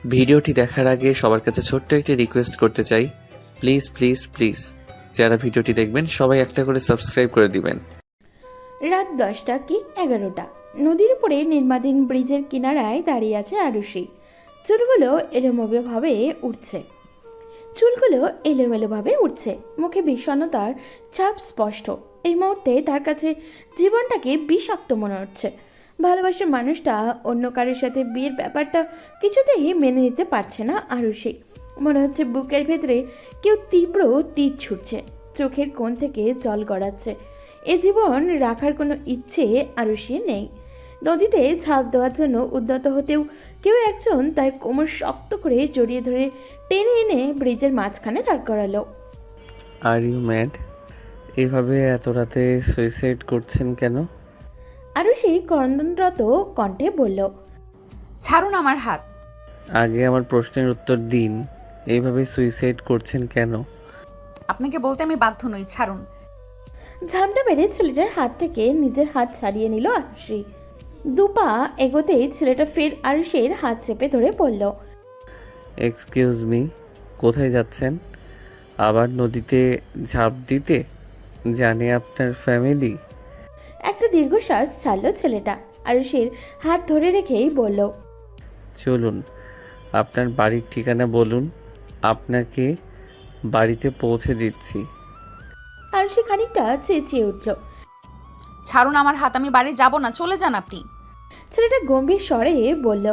ভিডিওটি দেখার আগে সবার কাছে ছোট্ট একটি রিকোয়েস্ট করতে চাই, প্লিজ প্লিজ প্লিজ যারা ভিডিওটি দেখবেন সবাই একটা করে সাবস্ক্রাইব করে দিবেন। রাত 10টা কি 11টা, নদীর উপরে নির্মাণাধীন ব্রিজের কিনারায় দাঁড়িয়ে আছে আরুষি। চুলগুলো এলোমেলোভাবে উঠছে, মুখে বিষণ্ণতার ছাপ স্পষ্ট। এই মুহূর্তে তার কাছে জীবনটাকে বিষাক্ত মনে হচ্ছে। ভালোবাসার মানুষটা অন্য কারোর সাথে বিয়ের ব্যাপারটা কিছুতেই মেনে নিতে পারছে না আরুষি। মনে হচ্ছে বুকের ভেতরে কেউ তীব্র তীর ছুটছে, চোখের কোণ থেকে জল গড়াচ্ছে। এ জীবন রাখার কোনো ইচ্ছে আরুষির নেই। নদীতে ঝাঁপ দেওয়ার জন্য উদ্যত হতেও কেউ একজন তার কোমর শক্ত করে জড়িয়ে ধরে টেনে এনে ব্রিজের মাঝখানে দাঁড় করালো। Are you mad? এভাবে এত রাতে সুইসাইড করছেন কেন? আরুষি ক্রন্দনরত কণ্ঠে বলল, ছাড়ুন আমার হাত। আগে আমার প্রশ্নের উত্তর দিন, এইভাবে সুইসাইড করছেন কেন? আপনাকে বলতে আমি বাধ্য নই, ছাড়ুন। ঝামটা মেরে ছেলেটার হাত থেকে নিজের হাত ছাড়িয়ে নিল আরুষি। দুপা এগোতেই ছেলেটা ফের আরুষির হাত চেপে ধরে বলল, এক্সকিউজ মি, কোথায় যাচ্ছেন? আবার নদীতে ঝাঁপ দিতে? জানে আপনার ফ্যামিলি? একটা দীর্ঘশ্বাস ছাড়ল ছেলেটা। আরুষির হাত ধরে রেখেই বলল, চলুন, আপনার বাড়ির ঠিকানা বলুন, আপনাকে বাড়িতে পৌঁছে দিচ্ছি। আরুষি খানিকটা চেঁচিয়ে উঠল। ছাড়ুন আমার হাত, আমি বাড়ি যাব না, চলে যান আপনি। ছেলেটা গম্ভীর স্বরে বলল,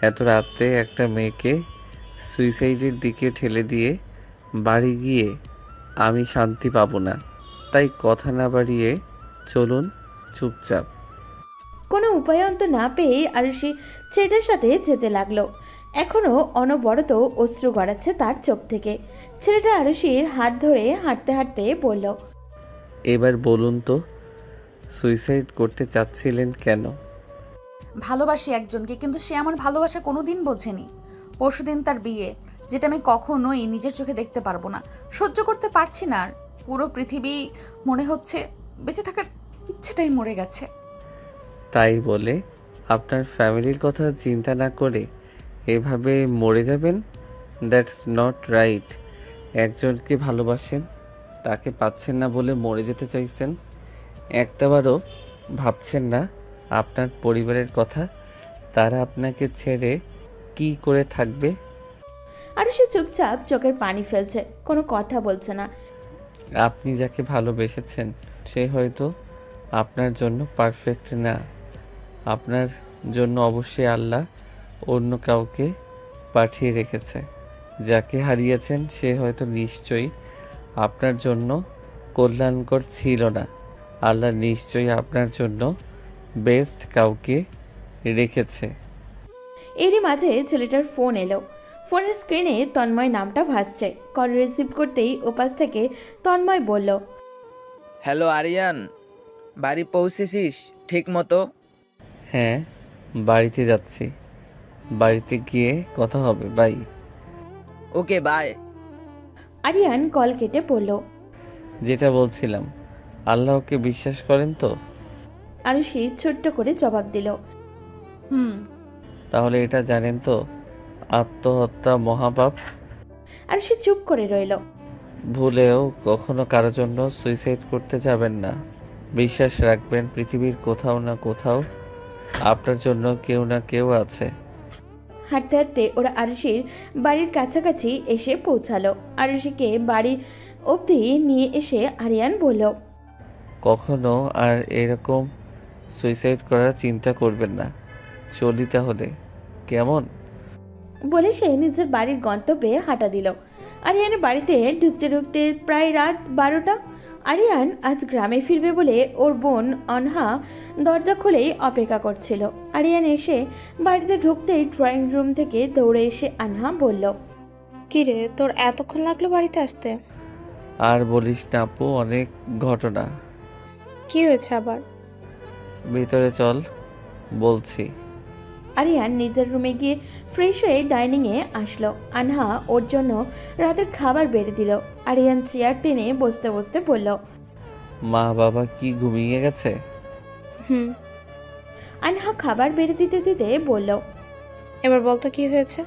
এত রাতে একটা মেয়েকে সুইসাইডের দিকে ঠেলে দিয়ে বাড়ি গিয়ে আমি শান্তি পাবো না, তাই কথা না বাড়িয়ে চলুন চুপচাপ। কোনো উপায়ন্ত না পেয়ে আরুষি ছেলেটার সাথে যেতে লাগলো। এখনও অনবরত অশ্রু গড়াচ্ছে তার চোখ থেকে। ছেলেটা আরুষির হাত ধরে হাঁটতে হাঁটতে বলল, এবার বলুন তো, সুইসাইড করতে চাচ্ছিলেন কেন? ভালোবাসি একজনকে, কিন্তু সে আমার ভালোবাসা কোনোদিন বোঝেনি। পরশুদিন তার বিয়ে, যেটা আমি কখনোই নিজের চোখে দেখতে পারবো না, সহ্য করতে পারছি না। আর পুরো পৃথিবী মনে হচ্ছে বেঁচে থাকার ইচ্ছেটাই মরে গেছে। তাই বলে আপনার ফ্যামিলির কথা চিন্তা না করে এভাবে মরে যাবেন? That's not right. একজনকে ভালোবাসেন, তাকে পাচ্ছেন না বলে মরে যেতে চাইছেন। একটাবারও ভাবছেন না আপনার পরিবারের কথা? তারা আপনাকে ছেড়ে কি করে থাকবে? আরুষি চুপচাপ চোখের পানি ফেলছে, কোনো কথা বলছে না। আপনি যাকে ভালোবেসেছেন সে হয়তো আপনার জন্য পারফেক্ট না। আপনার জন্য অবশ্যই আল্লাহ অন্য কাউকে পাঠিয়ে রেখেছে। যাকে হারিয়েছেন সে হয়তো নিশ্চয়ই আপনার জন্য কল্যাণকর ছিল না। আল্লাহ নিশ্চয়ই আপনার জন্য বেস্ট কাউকে রেখেছে। এরই মাঝে ছেলেটার ফোন এলো। ফোনের স্ক্রিনে তন্ময় নামটা ভাসছে। কল রিসিভ করতেই ওপাশ থেকে তন্ময় বলল, হ্যালো আরিয়ান, বাড়ি পৌঁছেছিস ঠিক মতো? হ্যাঁ, বাড়িতে যাচ্ছি। বাড়িতে গিয়ে কথা হবে, bye. Okay bye. Aryan call কেটে পড়ল। যেটা বলছিলাম, আল্লাহকে বিশ্বাস করেন তো? আরুষি ছোট্ট করে জবাব দিল, হুম। তাহলে এটা জানেন তো, আত্মহত্যা মহাপাপ। আরুষি চুপ করে রইল। ভুলেও কখনো কারোর জন্য সুইসাইড করতে যাবেন না। বিশ্বাস রাখবেন পৃথিবীর কোথাও না কোথাও আপনার জন্য কেউ না কেউ আছে। হাঁটতে হাঁটতে ওরা আরুষির বাড়ির কাছাকাছি এসে পৌঁছালো। আরুষিকে বাড়ি অবধি নিয়ে এসে আরিয়ান বলল, কখনো আর এরকম সুইসাইড করার চিন্তা করবেন না। চলি তাহলে, কেমন? বলে সে নিজের বাড়ির গন্তব্যে হাঁটা দিল। আরিয়ানের বাড়িতে ঢুকতে ঢুকতে প্রায় রাত 12টা। আরিয়ান আজ গ্রামে ফিরবে বলে ওর বোন অনহা দরজা খুলেই অপেক্ষা করছিল। আরিয়ান এসে বাড়িতে ঢুকতেই ড্রয়িং রুম থেকে দৌড়ে এসে আনহা বলল, কিরে তোর এতক্ষণ লাগলো বাড়িতে আসতে? আর বলিস না আপু, অনেক ঘটনা। কি হয়েছে আবার? ভিতরে চল, বলছি। আরিয়ান নিজের রুমে গিয়ে ফ্রেশ হয়ে ডাইনিংয়ে আসলো। আনহা ওর জন্য রাতের খাবার বেড়ে দিল। আরিয়ান চেয়ার টেনে বসতে বসতে বলল, মা বাবা কি ঘুমিয়ে গেছে? হুম। আনহা খাবার বেড়ে দিতে দিতে বলল, এবার বলতো কি হয়েছে?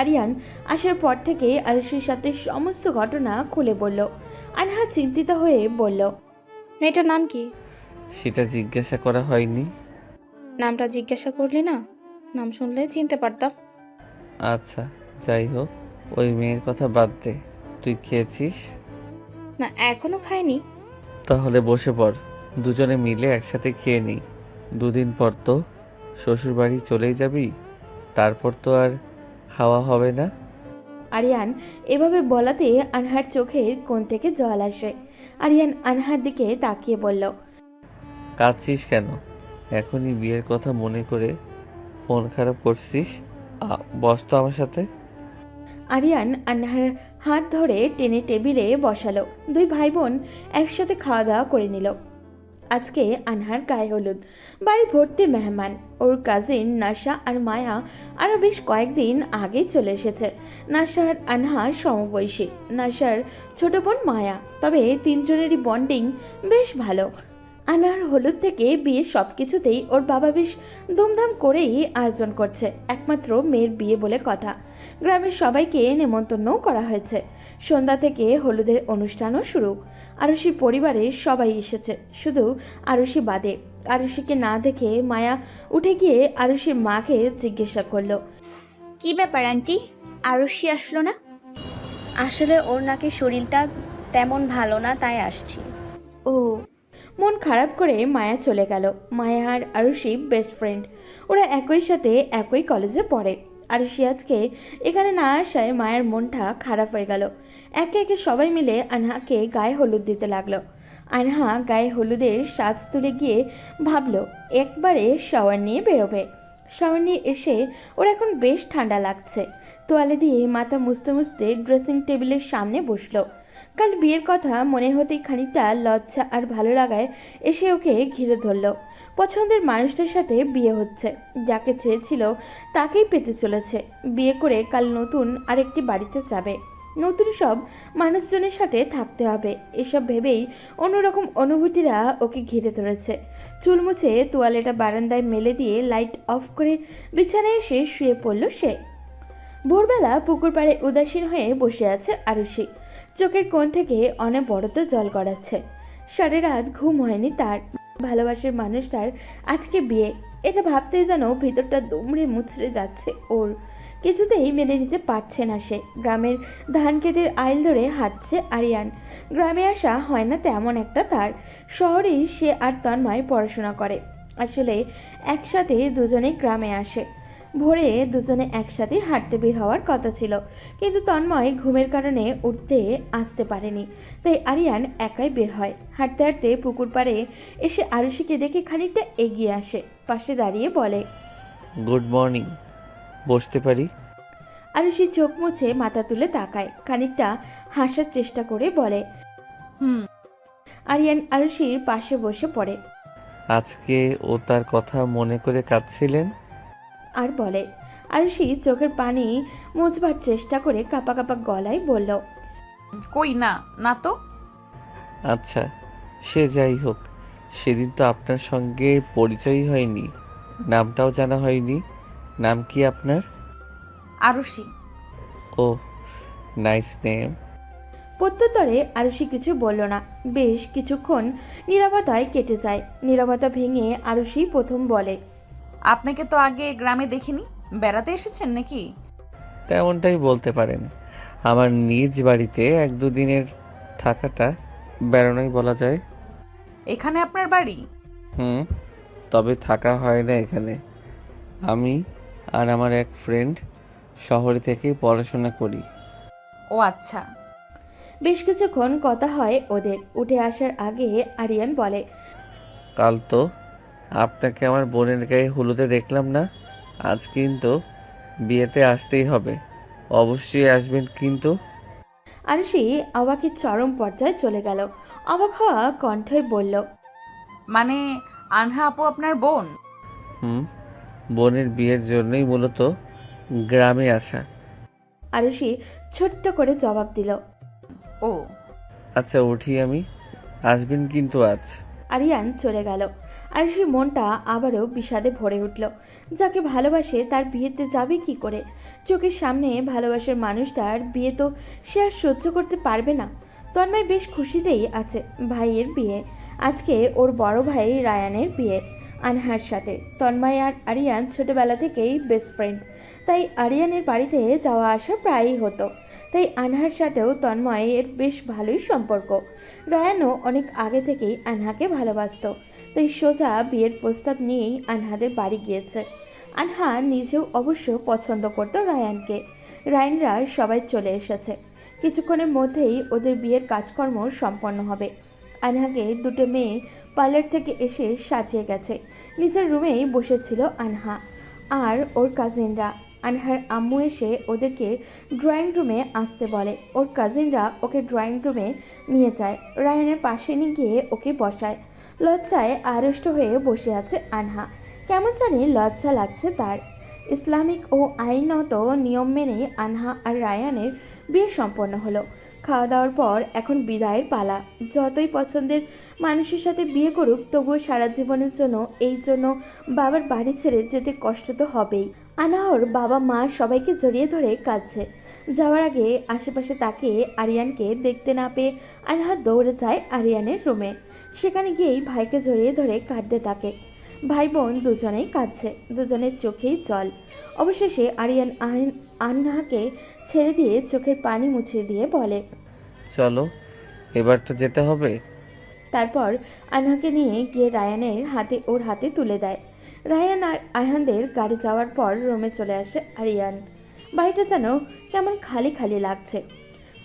আরিয়ান আসার পর থেকে আরুষির সাথে সমস্ত ঘটনা খুলে বলল। আনহা চিন্তিত হয়ে বলল, মেয়েটার নাম কি? সেটা জিজ্ঞাসা করা হয়নি। নামটা জিজ্ঞাসা করলি না? নাম শুনলে চিনতে পারতাম। আচ্ছা, যাই হোক, ওই মেয়ের কথা বাদ দে। তুই খেয়েছিস? না, এখনো খাইনি। তাহলে বসে পড়, দুজনে মিলে একসাথে খেয়ে নিই। দুদিন পর তো শ্বশুর বাড়ি চলেই যাবি, তারপর তো আর খাওয়া হবে না। আরিয়ান এভাবে বলাতে আনহার চোখের কোণ থেকে জল আসে। আরিয়ান আনহার দিকে তাকিয়ে বলল, কাঁদছিস কেন? এখনই বিয়ের কথা মনে করে মন খারাপ করছিস? বস তো আমার সাথে। আরিয়ান আনহার হাত ধরে টেনে টেবিলে বসালো। দুই ভাই বোন একসাথে খাওয়া দাওয়া করে নিল। আজকে আনহার গায়ে হলুদ, বাড়ি ভর্তি মেহমান। ওর কাজিন নাশা আর মায়া আরও বেশ কয়েকদিন আগে চলে এসেছে। নাশা আর আনহা সমবয়সী। নাশার ছোট বোন মায়া, তবে তিনজনেরই বন্ডিং বেশ ভালো। আনহার হলুদ থেকে বিয়ে সব কিছুতেই ওর বাবা বেশ ধুমধাম করেই আয়োজন করছে। একমাত্র মেয়ের বিয়ে বলে কথা, গ্রামের সবাইকে নেমন্তন্নও করা হয়েছে। সন্ধ্যা থেকে হলুদের অনুষ্ঠানও শুরু। আরুষির পরিবারের সবাই এসেছে, শুধু আরুষি বাদে। আরুষিকে না দেখে মায়া উঠে গিয়ে আরুষির মাকে জিজ্ঞাসা করলো, কি ব্যাপার আন্টি, আরুষি আসলো না? আসলে ওর নাকি শরীরটা তেমন ভালো না, তাই আসছি। ও, মন খারাপ করে মায়া চলে গেল। মায়া আর আরুষি বেস্ট ফ্রেন্ড। ওরা একই সাথে একই কলেজে পড়ে। আরুষি আজকে এখানে না আসায় মায়ের মনটা খারাপ হয়ে গেল। একে একে সবাই মিলে আনহাকে গায়ে হলুদ দিতে লাগলো। আনহা গায়ে হলুদের সাজ তুলে গিয়ে ভাবলো একবারে শাওয়ার নিয়ে বেরোবে। শাওয়ার নিয়ে এসে ওর এখন বেশ ঠান্ডা লাগছে। তোয়ালে দিয়ে মাথা মুছতে মুছতে ড্রেসিং টেবিলের সামনে বসলো। কাল বিয়ের কথা মনে হতেই খানিকটা লজ্জা আর ভালো লাগায় এসে ওকে ঘিরে ধরলো। পছন্দের মানুষটার সাথে বিয়ে হচ্ছে, যাকে চেয়েছিল তাকেই পেতে চলেছে। বিয়ে করে কাল নতুন আরেকটি বাড়িতে যাবে, নতুন সব মানুষজনের সাথে থাকতে হবে। এসব ভেবেই অন্যরকম অনুভূতিরা ওকে ঘিরে ধরেছে। চুল মুছে তোয়ালেটা বারান্দায় মেলে দিয়ে লাইট অফ করে বিছানায় এসে শুয়ে পড়ল সে। ভোরবেলা পুকুর পাড়ে উদাসীন হয়ে বসে আছে আরুষি। চোখের কোণ থেকে অনবরত জল গড়াচ্ছে। সারা রাত ঘুম হয়নি তার। ভালোবাসার মানুষটার আজকে বিয়ে, এটা ভাবতেই যেন ভিতরটা দুমড়ে মুচড়ে যাচ্ছে ওর। কিছুতেই মেনে নিতে পারছে না সে। গ্রামের ধান ক্ষেতের আইল ধরে হাঁটছে আরিয়ান। গ্রামে আসা হয় না তেমন একটা তার। শহরেই সে আর তন্ময় পড়াশোনা করে। আসলে একসাথে দুজনেই গ্রামে আসে। ভোরে দুজনে একসাথে হাঁটতে বের হওয়ার কথা ছিল, কিন্তু তন্ময় ঘুমের কারণে উঠতে আসতে পারেনি। তাই আরিয়ান একাই বের হয়। হাঁটতে হাঁটতে পুকুর পাড়ে এসে আরুষিকে দেখে খানিকটা এগিয়ে আসে, পাশে দাঁড়িয়ে বলে, গুড মর্নিং, বসতে পারি? আরুষি চোখ মুছে মাথা তুলে তাকায়, খানিকটা হাসার চেষ্টা করে বলে। হুম। আরিয়ান আরুষির পাশে বসে পড়ে আজকে ও তার কথা মনে করে কাঁদছিলেন? আর বলে। আরুষি চোখের পানি মুছবার চেষ্টা করে কাঁপা কাঁপা গলায় বলল, কই না, না তো। আচ্ছা, সে যাই হোক, সেদিন তো আপনার সঙ্গে পরিচয়ই হয়নি, নামটাও জানা হয়নি। নাম কি আপনার? আরুষি। ও, নাইস নেম। প্রত্যুত্তরে আরুষি কিছু বলল না। বেশ কিছুক্ষণ নীরবতায় কেটে যায়। নীরবতা ভেঙে আরুষি প্রথম বলে, আপনাকে তো আগে গ্রামে দেখিনি, বেড়াতে এসেছেন নাকি? তেমনটাই বলতে পারেন। আমার নিজ বাড়িতে 1-2 দিনের থাকাটা বেড়ানোই বলা যায়। এখানে আপনার বাড়ি? হুম, তবে থাকা হয় না এখানে। আমি আর আমার এক ফ্রেন্ড শহরে থেকে পড়াশোনা করি। ও আচ্ছা। বেশ কিছুক্ষণ কথা হয় ওদের। উঠে আসার আগে আরিয়ান বলে, কাল তো আপনাকে আমার বোনের গায়ে হলুদে দেখলাম না। আজ কিন্তু বিয়েতে আসতেই হবে, অবশ্যই আসবেন কিন্তু। আরুষি অবাকের চরম পর্যায়ে চলে গেল। অবাক হওয়া কণ্ঠে বলল, মানে আনহা আপু আপনার বোন? হুম, বোনের বিয়ের জন্যই মূলত গ্রামে আসা। আরুষি ছোট্ট করে জবাব দিল। ও আচ্ছা, উঠি আমি, আসবেন কিন্তু আজ। আরিয়ান চলে গেল। আরুষি মনটা আবারও বিষাদে ভরে উঠল। যাকে ভালোবাসে তার বিয়েতে যাবে কি করে? চোখের সামনে ভালোবাসার মানুষটার বিয়ে তো সে আর সহ্য করতে পারবে না। তন্ময় বেশ খুশিতেই আছে। ভাইয়ের বিয়ে আজকে, ওর বড় ভাই রায়ানের বিয়ে আনহার সাথে। তন্ময় আর আরিয়ান ছোটবেলা থেকেই বেস্ট ফ্রেন্ড, তাই আরিয়ানের বাড়িতে যাওয়া আসা প্রায়ই হতো। তাই আনহার সাথেও তন্ময়ের বেশ ভালোই সম্পর্ক। রায়ানও অনেক আগে থেকেই আনহাকে ভালোবাসতো, তাই সোজা বিয়ের প্রস্তাব নিয়েই আনহাদের বাড়ি গিয়েছে। আনহা নিজেও অবশ্য পছন্দ করত রায়ানকে। রায়ানরা সবাই চলে এসেছে। কিছুক্ষণের মধ্যেই ওদের বিয়ের কাজকর্ম সম্পন্ন হবে। আনহাকে দুটো মেয়ে পার্লার থেকে এসে সাজিয়ে গেছে। নিজের রুমেই বসেছিল আনহা আর ওর কাজিনরা। আনহার আম্মু এসে ওদেরকে ড্রয়িং রুমে আসতে বলে। ওর কাজিনরা ওকে ড্রয়িং রুমে নিয়ে যায়। রায়ানের পাশে নিয়ে গিয়ে ওকে বসায়। লজ্জায় আড়ষ্ট হয়ে বসে আছে আনহা। কেমন জানি লজ্জা লাগছে তার। ইসলামিক ও আইনত নিয়ম মেনে আনহা আর রায়ানের বিয়ে সম্পন্ন হলো। খাওয়া দাওয়ার পর এখন বিদায়ের পালা। যতই পছন্দের মানুষের সাথে বিয়ে করুক, তবুও সারা জীবনের জন্য এই জন্য বাবার বাড়ি ছেড়ে যেতে কষ্ট তো হবেই। আনাহর বাবা মা সবাইকে জড়িয়ে ধরে কাঁদছে। যাওয়ার আগে আশেপাশে তাকিয়ে আরিয়ানকে দেখতে না পেয়ে আনহা দৌড়ে যায় আরিয়ানের রুমে। সেখানে গিয়েই ভাইকে জড়িয়ে ধরে কাঁদতে থাকে। ভাই বোন দুজনেই কাঁদছে, দুজনের চোখেই জল। অবশেষে আরিয়ান আনহাকে ছেড়ে দিয়ে চোখের পানি মুছিয়ে দিয়ে বলে, চলো, এবার তো যেতে হবে। তারপর আনহাকে নিয়ে গিয়ে রায়ানের হাতে ওর হাতে তুলে দেয়। রায়ান আর আয়ানদের গাড়ি যাওয়ার পর রুমে চলে আসে আরিয়ান। বাড়িটা যেন কেমন খালি খালি লাগছে।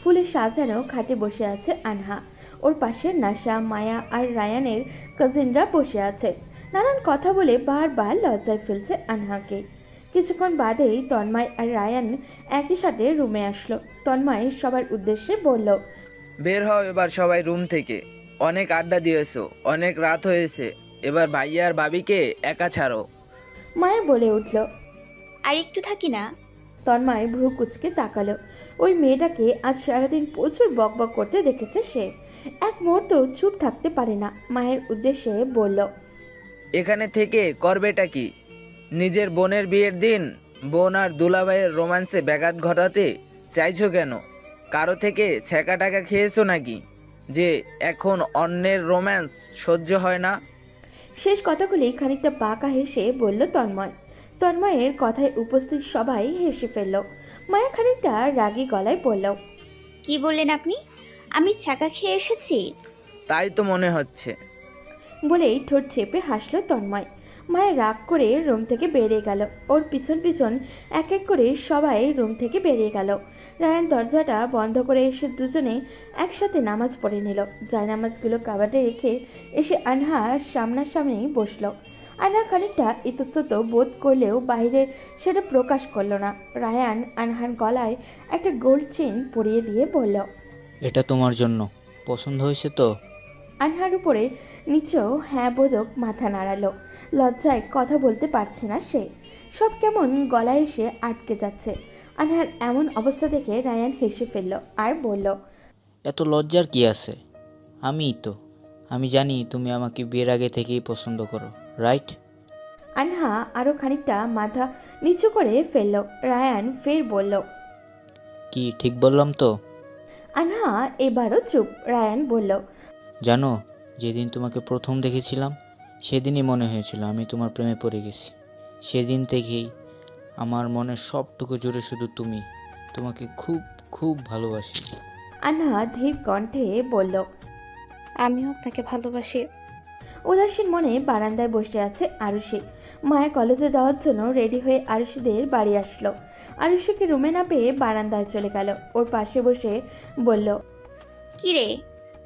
ফুলে সাজানো খাটে বসে আছে আনহা। ওর পাশে নাশা, মায়া আর রায়ানের কাজিনরা বসে আছে। নানান কথা বলে বারবার লজ্জায় ফেলছে আনহাকে। কিছুক্ষণ বাদেই তন্ময় আর রায়ান একই সাথে রুমে আসলো। তন্ময় সবার উদ্দেশ্যে বলল, বের হও এবার সবাই রুম থেকে। অনেক আড্ডা দিয়েছো, অনেক রাত হয়েছে। এবার ভাইয়া আর ভাবিকে একা ছাড়ো। মায়া বলে উঠল। আর একটু থাকি না। তন্ময় ভ্রু কুচকে তাকালো। ওই মেয়েটাকে আজ সারাদিন প্রচুর বকবক করতে দেখেছে সে। এক মুহূর্ত চুপ থাকতে পারে না। মায়ের উদ্দেশ্যে বলল, এখানে থেকে করবেটা কি? নিজের বোনের বিয়ের দিন বোন আর দুলাভাইয়ের রোম্যান্সে ব্যাঘাত ঘটাতে চাইছো কেন? কারো থেকে ছেঁকা টাকা খেয়েছো নাকি যে এখন অন্যের রোম্যান্স সহ্য হয় না? শেষ কথাগুলি খানিকটা বাঁকা হেসে বলল তন্ময়। তন্ময়ের কথায় উপস্থিত সবাই হেসে ফেলল। মায়া খানিকটা রাগী গলায় বলল, কি বললেন আপনি? আমি ছ্যাঁকা খেয়ে এসেছি? তাই তো মনে হচ্ছে। বলেই ঠোঁট চেপে হাসল তন্ময়। মায়া রাগ করে রুম থেকে বেরিয়ে গেল। ওর পিছন পিছন এক এক করে সবাই রুম থেকে বেরিয়ে গেল। রায়ান দরজাটা বন্ধ করে এসে দুজনে একসাথে নামাজ পড়ে নিল। জায়নামাজগুলো কাবাডে রেখে এসে আনহার সামনাসামনি বসলো। আনহা খানিকটা ইতস্তত বোধ করলেও বাইরে সেটা প্রকাশ করলো না। রায়ান আনহার গলায় একটা গোল্ড চেন পরিয়ে দিয়ে বলল, এটা তোমার জন্য। পছন্দ হয়েছে তো? আনহার উপরে নিচেও হ্যাঁ বোধক মাথা নাড়ালো। লজ্জায় কথা বলতে পারছে না সে। সব কেমন গলায় এসে আটকে যাচ্ছে। আনহার এমন অবস্থা দেখে রায়ান হেসে ফেলল আর বলল, এত লজ্জার কি আছে? আমি জানি তুমি আমাকে বিয়ের আগে থেকেই পছন্দ করো, রাইট? আনহা আরও খানিকটা মাথা নিচু করে ফেলল। রায়ান ফের বলল, কি ঠিক বললাম তো? আনহা এবারও চুপ। রায়ান বলল, জানো, যেদিন তোমাকে প্রথম দেখেছিলাম সেদিনই মনে হয়েছিল আমি তোমার প্রেমে পড়ে গেছি। সেদিন থেকেই আমার মনের সবটুকু জুড়ে শুধু তুমি। তোমাকে খুব খুব ভালোবাসি। আনহা ধীর কণ্ঠে বলল। আমিও আপনাকে ভালোবাসি। উদাসীন মনে বারান্দায় বসে আছে আরুষি। মায়া কলেজে যাওয়ার জন্য রেডি হয়ে আরুষিদের বাড়ি আসলো। আরুষিকে রুমে না পেয়ে বারান্দায় চলে গেল। ওর পাশে বসে বলল, কি রে,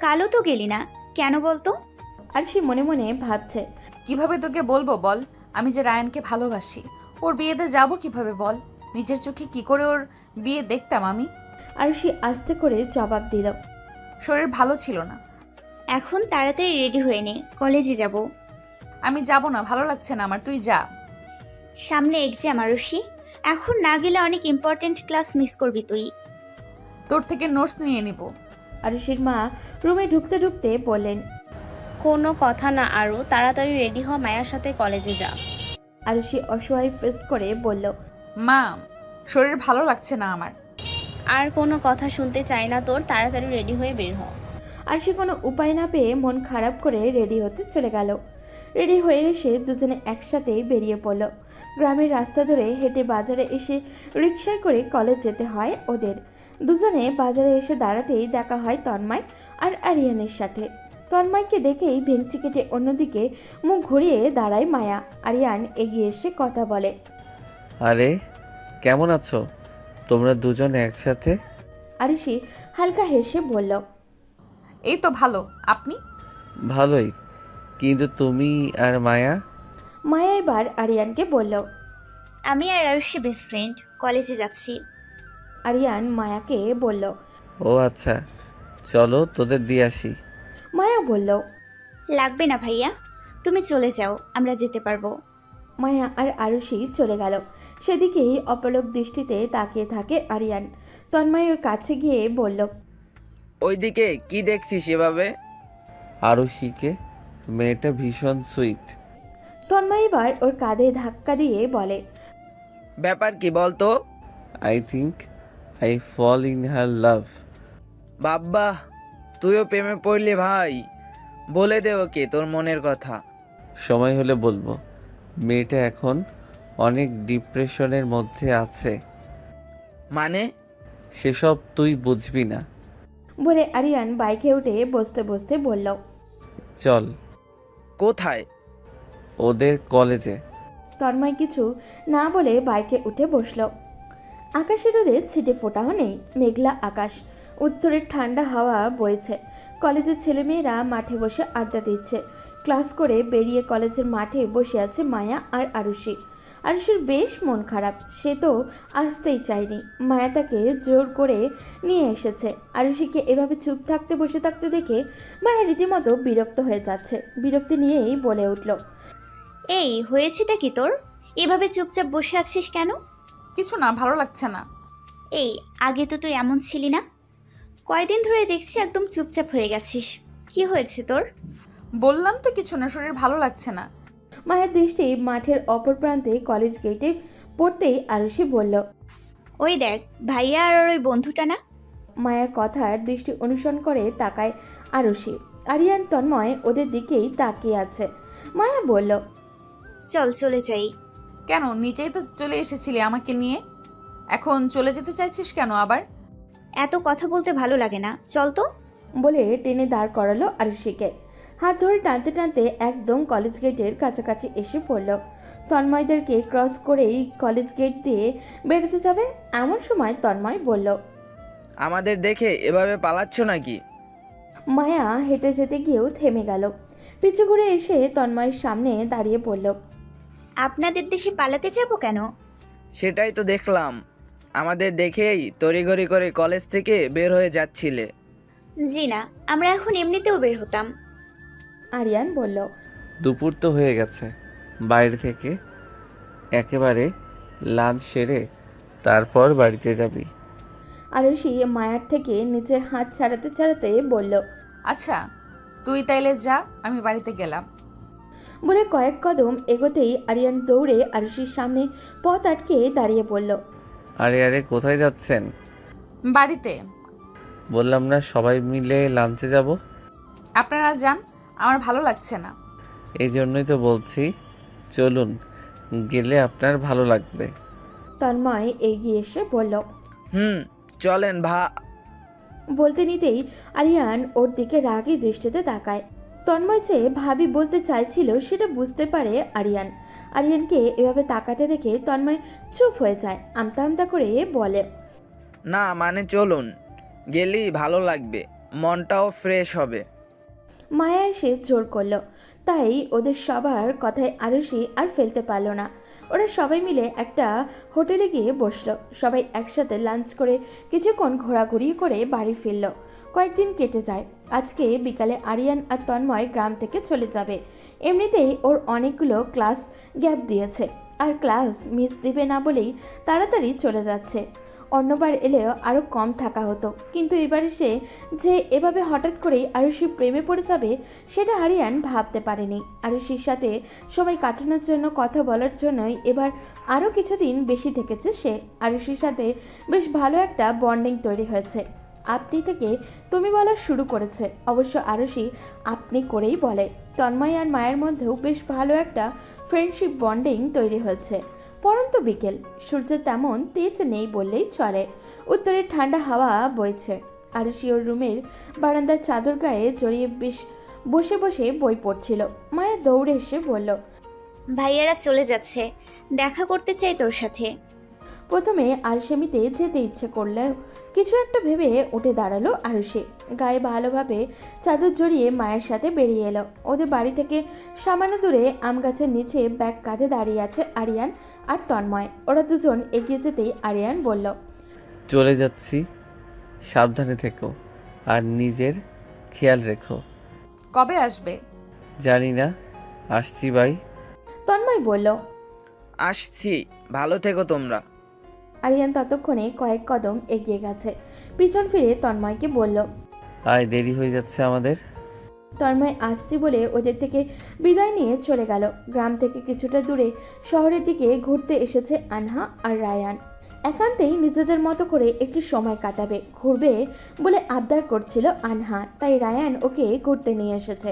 কালো তো গেলি না কেন বলতো? আরুষি মনে মনে ভাবছে, কিভাবে তোকে বলবো বল আমি যে রায়ানকে ভালোবাসি? ওর বিয়েতে যাব কিভাবে বল? নিজের চোখে কি করে ওর বিয়ে দেখতাম আমি? আরুষি আস্তে করে জবাব দিল, শরীর ভালো ছিল না। এখন তাড়াতাড়ি রেডি হয়ে নে, কলেজে যাব। আমি যাব না, ভালো লাগছে না আমার, তুই যা। সামনে এক্সাম আরুষি, এখন না গেলে অনেক ইম্পর্টেন্ট ক্লাস মিস করবি তুই। তোর থেকে নোটস নিয়ে নিব। আরুষির মা রুমে ঢুকতে ঢুকতে বললেন, কোনো কথা না আরও, তাড়াতাড়ি রেডি হ, মায়ার সাথে কলেজে যা। আরুষি অসহায় ফেস করে বলল, মা, শরীর ভালো লাগছে না আমার। আর কোনো কথা শুনতে চাই না তোর, তাড়াতাড়ি রেডি হয়ে বের হ। আরুষি কোনো উপায় না পেয়ে মন খারাপ করে রেডি হতে চলে গেল। রেডি হয়ে এসে দুজনে একসাথে বেরিয়ে পড়ল। গ্রামের রাস্তা ধরে হেঁটে বাজারে এসে রিকশায় করে কলেজ যেতে হয় ওদের। দুজনে বাজারে এসে দাঁড়াতেই দেখা হয় তন্ময় আর আরিয়ানের সাথে। তন্ময়কে দেখেই ভেঙচি কেটে অন্যদিকে মুখ ঘুরিয়ে দাঁড়ায় মায়া। আরিয়ান এগিয়ে এসে কথা বলে, আরে কেমন আছো তোমরা দুজন একসাথে? আরুষি হালকা হেসে বলল, এই তো ভালো, আপনি? ভালোই, কিন্তু তুমি আর মায়া? মায়া এবার আরিয়ানকে বলল। আমি আর আয়ুষী বেস্ট ফ্রেন্ড, কলেজে যাচ্ছি। আরিয়ান মায়াকে বলল। ও আচ্ছা, চলো তোদের দিয়ে আসি। মায়া বলল। লাগবে না ভাইয়া, তুমি চলে যাও, আমরা যেতে পারবো। মায়া আর আরুষি চলে গেল। সেদিকেই অপলক দৃষ্টিতে তাকিয়ে থাকে আরিয়ান। তন্ময় ওর কাছে গিয়ে বলল, ওইদিকে কি দেখছিস এভাবে? আরুষিকে, মেয়েটা ভীষণ সুইট। তন্ময় এবার ওর কাঁধে ধাক্কা দিয়ে বলে, ব্যাপার কি বলতো? I think I fall in her love. বাব্বা, তুইও প্রেমে পড়লি ভাই। বলে দে ওকে তোর মনের কথা। সময় হলে বলবো। মেয়েটা এখন অনেক ডিপ্রেশনের মধ্যে আছে। মানে? সেসব তুই বুঝবি না। বলে আরিয়ান বাইকে উঠে বসতে বসতে বলল, চল কোথায়? ওদের কলেজে। তন্ময় কিছু না বলে বাইকে উঠে বসল। আকাশের রোদে ছিটে ফোটাও নেই, মেঘলা আকাশ, উত্তরের ঠান্ডা হাওয়া বইছে। কলেজের ছেলেমেয়েরা মাঠে বসে আড্ডা দিচ্ছে। ক্লাস করে বেরিয়ে কলেজের মাঠে বসে আছে মায়া আর আরুষি। আরুষির বেশ মন খারাপ, সে তো আসতেই চায়নি। মায়া তাকে জোর করে নিয়ে এসেছে। আরুষিকে এভাবে চুপ থাকতে বসে থাকতে দেখে মায়া রীতিমতো বিরক্ত হয়ে যাচ্ছে। বিরক্তি নিয়েই বলে উঠল, এই হয়েছেটা কি তোর? এভাবে চুপচাপ বসে আছিস কেন? কিছু না, ভালো লাগছে না। এই আগে তো তুই এমন ছিলি না, কয়দিন ধরে দেখছি একদম চুপচাপ হয়ে গেছিস। কি হয়েছে তোর? বললাম তো কিছু না, শরীর ভালো লাগছে না। মায়ের দৃষ্টি মাঠের অপর প্রান্তে কলেজ গেটে পড়তেই আরুষি বলল, ওই দেখ, ভাইয়া আর ওর ওই বন্ধুটা না? মায়ের কথার দৃষ্টি অনুসরণ করে তাকায় আরুষি। আরিয়ান তন্ময় ওদের দিকেই তাকিয়ে আছে। মায়া বলল, চল চলে যাই। কেন, নিজেই তো চলে এসেছিলি আমাকে নিয়ে, এখন চলে যেতে চাইছিস কেন আবার? এত কথা বলতে ভালো লাগে না, চল তো। বলে টেনে দাঁড় করালো আরুষিকে। হাত ধরে টানতে টানতে একদম কলেজ গেটের কাছাকাছি এসে পড়ল। তন্ময়দেরকে ক্রস করেই কলেজ গেট দিয়ে বেরোতে যাবে, এমন সময় তন্ময় বলল। আমাদের দেখে এভাবে পালাচ্ছ নাকি? মায়া হেঁটে যেতে গিয়েও থেমে গেল। পিছু ঘুরে এসে তন্ময়ের সামনে দাঁড়িয়ে পড়ল। আপনাদের দেশে পালাতে যাব কেন? সেটাই তো দেখলাম, আমাদের দেখেই তড়িঘড়ি করে কলেজ থেকে বের হয়ে যাচ্ছিলে। জি না, আমরা এখন এমনিতেও বের হতাম। আরিয়ান বলল, দুপুর তো হয়ে গেছে, বাইরে থেকে একেবারে লাঞ্চ সেরে তারপর বাড়িতে যাবি। আরুষি মায়ার থেকে নিজের হাত ছাড়াতে ছাড়াতে বলল, আচ্ছা তুই তাইলে যা, আমি বাড়িতে গেলাম। বলে কয়েক কদম এগোতেই আরিয়ান দৌড়ে আরুষির সামনে পথ আটকে দাঁড়িয়ে পড়ল। আরে আরে কোথায় যাচ্ছেন? বাড়িতে। বললাম না সবাই মিলে লাঞ্চে যাব। আপনারা যান, আমার ভালো লাগছে না। এই জন্যই তো বলছি চলুন, গেলে আপনার ভালো লাগবে। তন্ময় এগিয়ে এসে বলল। চলেন বলতে নিতেই আরিয়ান ওর দিকে রাগী দৃষ্টিতে তাকায়। তন্ময় যে ভাবি বলতে চাইছিল সেটা বুঝতে পারে আরিয়ান। আরিয়ানকে এভাবে তাকাতে দেখে তন্ময় চুপ হয়ে যায়, আমতা আমতা করে বলে, না মানে চলুন, গেলেই ভালো লাগবে, মনটাও ফ্রেশ হবে। মায়া এসে জোর করলো, তাই ওদের সবার কথায় আরুষি আর ফেলতে পারল না। ওরা সবাই মিলে একটা হোটেলে গিয়ে বসলো। সবাই একসাথে লাঞ্চ করে কিছুক্ষণ ঘোরাঘুরি করে বাড়ি ফিরল। কয়েকদিন কেটে যায়। আজকে বিকালে আরিয়ান আর তন্ময় গ্রাম থেকে চলে যাবে। এমনিতেই ওর অনেকগুলো ক্লাস গ্যাপ দিয়েছে, আর ক্লাস মিস দিবে না বলেই তাড়াতাড়ি চলে যাচ্ছে। অন্যবার এলেও আরও কম থাকা হতো, কিন্তু এবারে সে যে এভাবে হঠাৎ করেই আরুষির প্রেমে পড়ে যাবে সেটা আরিয়ান ভাবতে পারেনি। আরুষির সাথে সময় কাটানোর জন্য, কথা বলার জন্যই এবার আরও কিছুদিন বেশি থেকেছে সে। আরুষির সাথে বেশ ভালো একটা বন্ডিং তৈরি হয়েছে। আপনি থেকে তুমি বলা শুরু করেছে, অবশ্য আরুষি আপনি করেই বলে। তন্ময় আর মায়ের মধ্যেও বেশ ভালো একটা ফ্রেন্ডশিপ বন্ডিং তৈরি হয়েছে। পরন্ত বিকেল, সূর্যের তেমন তেজ নেই বললেই চলে। উত্তরের ঠান্ডা হাওয়া বইছে। আরুষি ওর রুমের বারান্দার চাদর গায়ে জড়িয়ে বেশ বসে বসে বই পড়ছিল। মায়া দৌড়ে এসে বলল, ভাইয়ারা চলে যাচ্ছে, দেখা করতে চাই তোর সাথে। প্রথমে আলসেমিতে যেতে ইচ্ছে করলেও কিছু একটা ভেবে উঠে দাঁড়ালো আরুষি। গায়ে ভালোভাবে চাদর জড়িয়ে মায়ের সাথে বেরিয়ে এলো। ওদের বাড়ি থেকে সামান্য দূরে আম গাছের নিচে ব্যাগ কাঁধে দাঁড়িয়ে আছে আরিয়ান আর তন্ময়। ওরা দুজন এগিয়ে যেতেই আরিয়ান বলল, চলে যাচ্ছি, সাবধানে থেকো আর নিজের খেয়াল রেখো। কবে আসবে? জানি না, আসছি বাই। তন্ময় বলল। আসছি, ভালো থেকো তোমরা। আরিয়ান ততক্ষণে কয়েক কদম এগিয়ে গেছে। পিছন ফিরে তন্ময়কে বলল, আয়, দেরি হয়ে যাচ্ছে আমাদের। তন্ময় আসছি বলে ওদের থেকে বিদায় নিয়ে চলে গেল। গ্রাম থেকে কিছুটা দূরে শহরের দিকে ঘুরতে এসেছে আনহা আর রায়ান। একান্তেই নিজেদের মতো করে একটু সময় কাটাবে, ঘুরবে বলে আবদার করছিল আনহা, তাই রায়ান ওকে ঘুরতে নিয়ে এসেছে।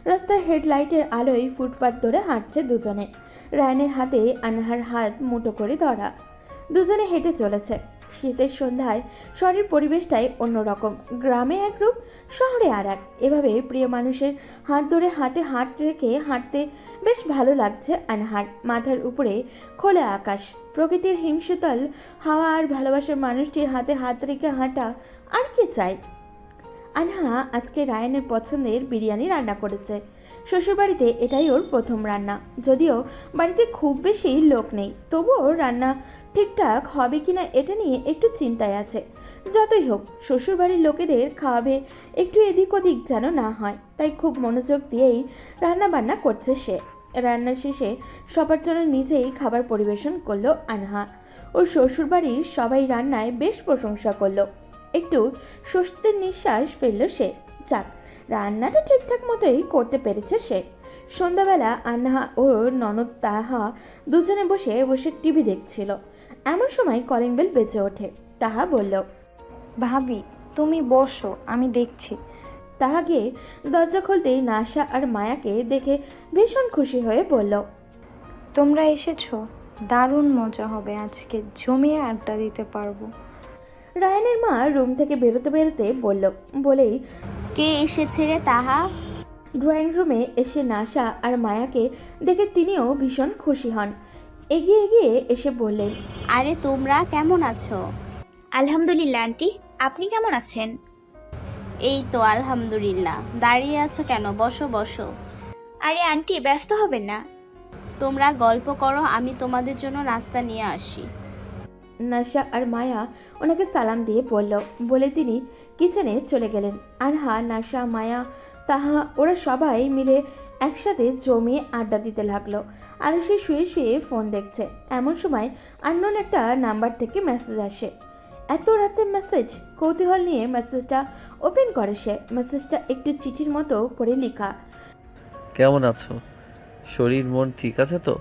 রাস্তার হেডলাইটের আলোয় ফুটপাত ধরে হাঁটছে দুজনে। রায়ানের হাতে আনহার হাত মুঠো করে ধরা। দুজনে হেঁটে চলেছে। শীতের সন্ধ্যায় শহরের পরিবেশটাই অন্যরকম। গ্রামে একরূপ, শহরে আর এক। এভাবে প্রিয় মানুষের হাত ধরে হাতে হাত রেখে হাঁটতে বেশ ভালো লাগছে আনহার। মাথার উপরে খোলা আকাশ, প্রকৃতির হিমশীতল হাওয়া আর ভালোবাসার মানুষটির হাতে হাত রেখে হাঁটা, আর কি চাই। আনহা আজকে রায়ানের পছন্দের বিরিয়ানি রান্না করেছে। শ্বশুরবাড়িতে এটাই ওর প্রথম রান্না। যদিও বাড়িতে খুব বেশি লোক নেই, তবুও রান্না ঠিকঠাক হবে কিনা এটা নিয়ে একটু চিন্তায় আছে। যতই হোক, শ্বশুরবাড়ির লোকেদের খাওয়াবে, একটু এদিক ওদিক যেন না হয়, তাই খুব মনোযোগ দিয়েই রান্না বান্না করছে সে। রান্নার শেষে সবার জন্য নিজেই খাবার পরিবেশন করলো আনহা। ওর শ্বশুরবাড়ির সবাই রান্নায় বেশ প্রশংসা করলো। একটু স্বস্তির নিঃশ্বাস ফেললো সে। যাক, রান্নাটা ঠিকঠাক মতোই করতে পেরেছে সে। সন্ধ্যাবেলা আনহা ও ননদ তাহা দুজনে বসে বসে টিভি দেখছিল। এমন সময় কলিং বেল বেজে ওঠে। তাহা বলল, ভাবি তুমি বসো, আমি দেখছি। তাহা গিয়ে দরজা খুলতেই নাশা আর মায়াকে দেখে ভীষণ খুশি হয়ে বলল, তোমরা এসেছো, দারুণ মজা হবে আজকে, জমিয়ে আড্ডা দিতে পারবো। রায়ানের মা রুম থেকে বেরোতে বেরোতে বলল, বলেই কে এসেছে রে তাহা? ড্রয়িং রুমে এসে নাশা আর মায়াকে দেখে তিনিও ভীষণ খুশি হন। এগিয়ে এগিয়ে এসে বললেন, আরে তোমরা কেমন আছো? আলহামদুলিল্লাহ আন্টি, আপনি কেমন আছেন? এই তো আলহামদুলিল্লাহ। দাঁড়িয়ে আছো কেন? বসো বসো। আরে আন্টি, ব্যস্ত হবেন না। তোমরা গল্প করো, আমি তোমাদের জন্য নাস্তা নিয়ে আসি। নাশা আর মায়া ওনাকে সালাম দিয়ে বলল, বলে তিনি কিচেনে চলে গেলেন। আনহা, নাশা, মায়া, তাহা ওরা সবাই মিলে একসাথে জমিয়ে আড্ডা দিতে লাগলো। আর সে শুয়ে শুয়ে ফোন দেখছে। এমন সময় আননোন একটা নাম্বার থেকে মেসেজ আসে। এত রাতে মেসেজ? কৌতূহল নিয়ে মেসেজটা ওপেন করে সে। মেসেজটা একটু চিঠির মতো করে লেখা। কেমন আছো? শরীর মন ঠিক আছে তো?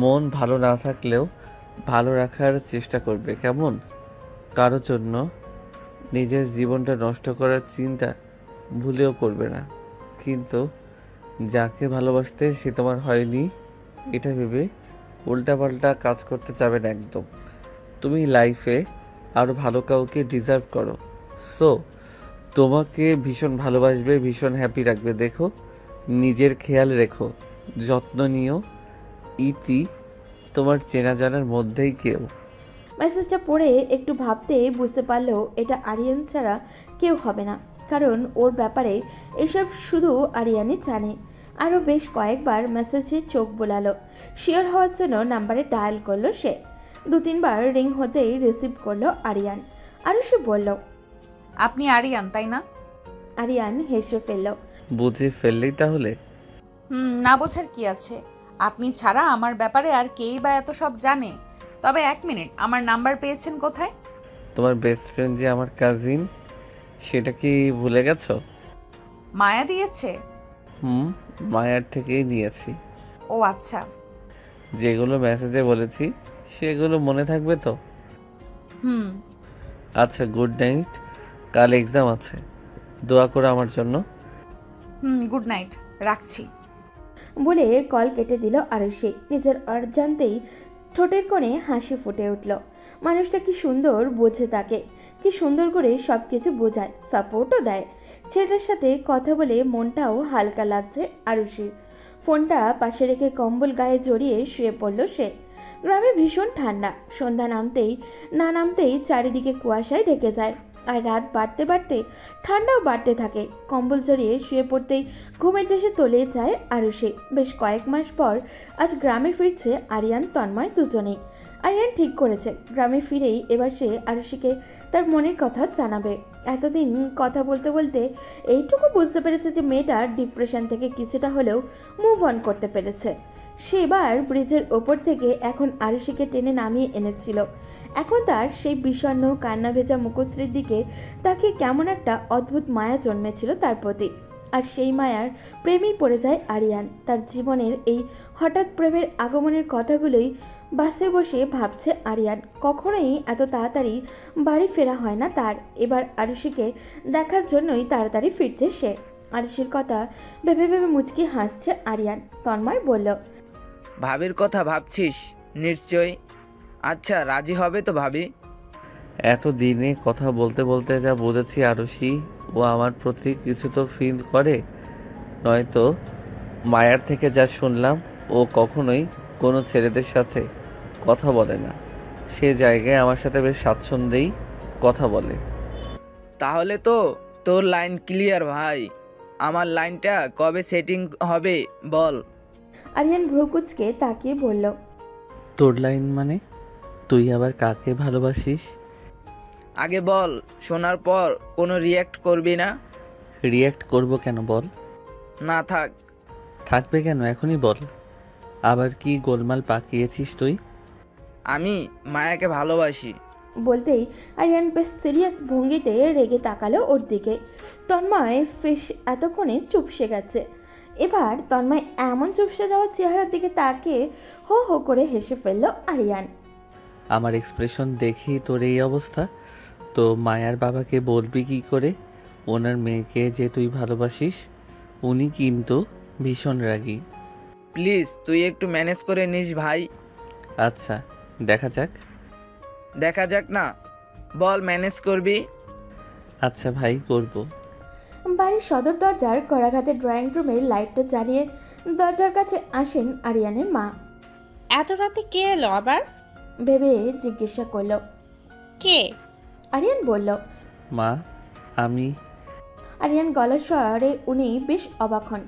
মন ভালো না থাকলেও ভালো রাখার চেষ্টা করবে, কেমন? কারোর জন্য নিজের জীবনটা নষ্ট করার চিন্তা ভুলেও করবে না। কিন্তু যাকে ভালোবাসতে সে তোমার হয়নি এটা ভেবে উল্টাপাল্টা কাজ করতে যাবে না একদম। তুমি লাইফে আরও ভালো কাউকে ডিজার্ভ করো। সো তোমাকে ভীষণ ভালোবাসবে, ভীষণ হ্যাপি রাখবে। দেখো, নিজের খেয়াল রেখো, যত্ন নিও। ইতি, তোমার চেনা জানার মধ্যেই কেউ। মেসেজটা পড়ে একটু ভাবতে বুঝতে পারলেও এটা আরিয়ান ছাড়া কেউ হবে না, কারণ ওর ব্যাপারে এসব শুধু আরিয়ানই জানে। আরও বেশ কয়েকবার মেসেজে চোখ বোলালো। শিওর হওয়ার জন্য নাম্বারে ডায়াল করলো সে। 2-3বার রিং হতেই রিসিভ করলো আরিয়ান। আর সে বলল, আপনি আরিয়ান তাই না? আরিয়ান হেসে ফেলল। বুঝে ফেললেই তাহলে? না বোঝার কি আছে? আপনি ছাড়া আমার ব্যাপারে আর কেই বা এত সব জানে? তবে 1 মিনিট, আমার নাম্বার পেয়েছেন কোথায়? তোমার বেস্ট ফ্রেন্ড যে আমার কাজিন, সেটা কি ভুলে গেছো? মায়া দিয়েছে? হুম, মায়ার থেকেই নিয়েছি। ও আচ্ছা। যেগুলো মেসেজে বলেছি সেগুলো মনে থাকবে তো? হুম। আচ্ছা, গুড নাইট। কাল এক্সাম আছে, দোয়া করো আমার জন্য। গুড নাইট, রাখছি। বলে কল কেটে দিল আরুষি। নিজের অজান্তেই ঠোঁটের কোণে হাসি ফুটে উঠল। মানুষটা কি সুন্দর বোঝে তাকে, কি সুন্দর করে সব কিছু বোঝায়, সাপোর্টও দেয়। ছেলেটার সাথে কথা বলে মনটাও হালকা লাগছে আরুষির। ফোনটা পাশে রেখে কম্বল গায়ে জড়িয়ে শুয়ে পড়ল সে। গ্রামে ভীষণ ঠান্ডা। সন্ধ্যা নামতেই চারিদিকে কুয়াশায় ঢেকে যায়। আর রাত বাড়তে বাড়তে ঠান্ডাও বাড়তে থাকে। কম্বল জড়িয়ে শুয়ে পড়তেই ঘুমের দেশে তলে যায় আরুষি। বেশ কয়েক মাস পর আজ গ্রামে ফিরছে আরিয়ান তন্ময় দুজনেই। আরিয়ান ঠিক করেছে গ্রামে ফিরেই এবার সে আরুষিকে তার মনের কথা জানাবে। এতদিন কথা বলতে বলতে এইটুকু বুঝতে পেরেছে যে মেয়েটা ডিপ্রেশন থেকে কিছুটা হলেও মুভ অন করতে পেরেছে। সে এবার ব্রিজের ওপর থেকে এখন আরুষিকে টেনে নামিয়ে এনেছিল। এখন তার সেই বিষণ্ণ কান্না ভেজা মুখশ্রীর দিকে তাকে কেমন একটা অদ্ভুত মায়া জন্মেছিল তার প্রতি। আর সেই মায়ার প্রেমেই পড়ে যায় আরিয়ান। তার জীবনের এই হঠাৎ প্রেমের আগমনের কথাগুলোই বাসে বসে ভাবছে আরিয়ান। কখনোই এত তাড়াতাড়ি বাড়ি ফেরা হয় না তার। এবার আরুষিকে দেখার জন্যই তাড়াতাড়ি ফিরছে সে। আরুষির কথা ভেবে ভেবে মুচকি হাসছে আরিয়ান। তন্ময় বলল, ভাবির কথা ভাবছিস নিশ্চয়? আচ্ছা, রাজি হবে তো ভাবি? এত দিনে কথা বলতে বলতে যা বুঝেছি আরুষি ও আমার প্রতি কিছু তো ফিল করে, নয়তো মায়ার থেকে যা শুনলাম ও কখনোই কোনো ছেলেদের সাথে কথা বলে না। সে জায়গায় আমার সাথে বেশ স্বাচ্ছন্দ্যেই কথা বলে। তাহলে তো তোর লাইন ক্লিয়ার ভাই। আমার লাইনটা কবে সেটিং হবে বল? আরিয়ান ভ্রুকুচকে তাকিয়ে বলল, তোর লাইন মানে? তুই আবার কাকে ভালোবাসিস? আগে বল, শোনার পর কোনো রিয়্যাক্ট করবি না। রিয়্যাক্ট করব কেন বল? না থাক। থাকবে কেন, এখনই বল। আবার কি গোলমাল পাকিয়েছিস তুই? আমি মায়াকে ভালোবাসি। বলতেই আরিয়ান বেশ সিরিয়াস ভঙ্গিতে রেগে তাকালো ওর দিকে। তন্ময় ফিস এতক্ষণে চুপসে গেছে। এবার তন্ময় এমন চুপসে যাওয়া চেহারার দিকে তাকিয়ে হো হো করে হেসে ফেলল আরিয়ান। আমার এক্সপ্রেশন দেখেই তোর এই অবস্থা? তো মায়ার বাবাকে বলবি কি করে ওনার মেয়েকে যে তুই ভালোবাসিস? উনি কিন্তু ভীষণ রাগী। প্লিজ তুই একটু ম্যানেজ করে নিস ভাই। আচ্ছা, দেখা যাক। দেখা যাক না, বল ম্যানেজ করবি। আচ্ছা ভাই, করব। বাড়ির সদর দরজার কড়াঘাতে ড্রয়িং রুমের লাইটটা জ্বালিয়ে দরজার কাছে আসেন আরিয়ানের মা। এত রাতে কে এলো আবার? ভেবে জিজ্ঞাসা করল। কে? আরিয়ান বলল, মা, আমি। আরিয়ান গলার স্বরে উনি বেশ অবাক হন।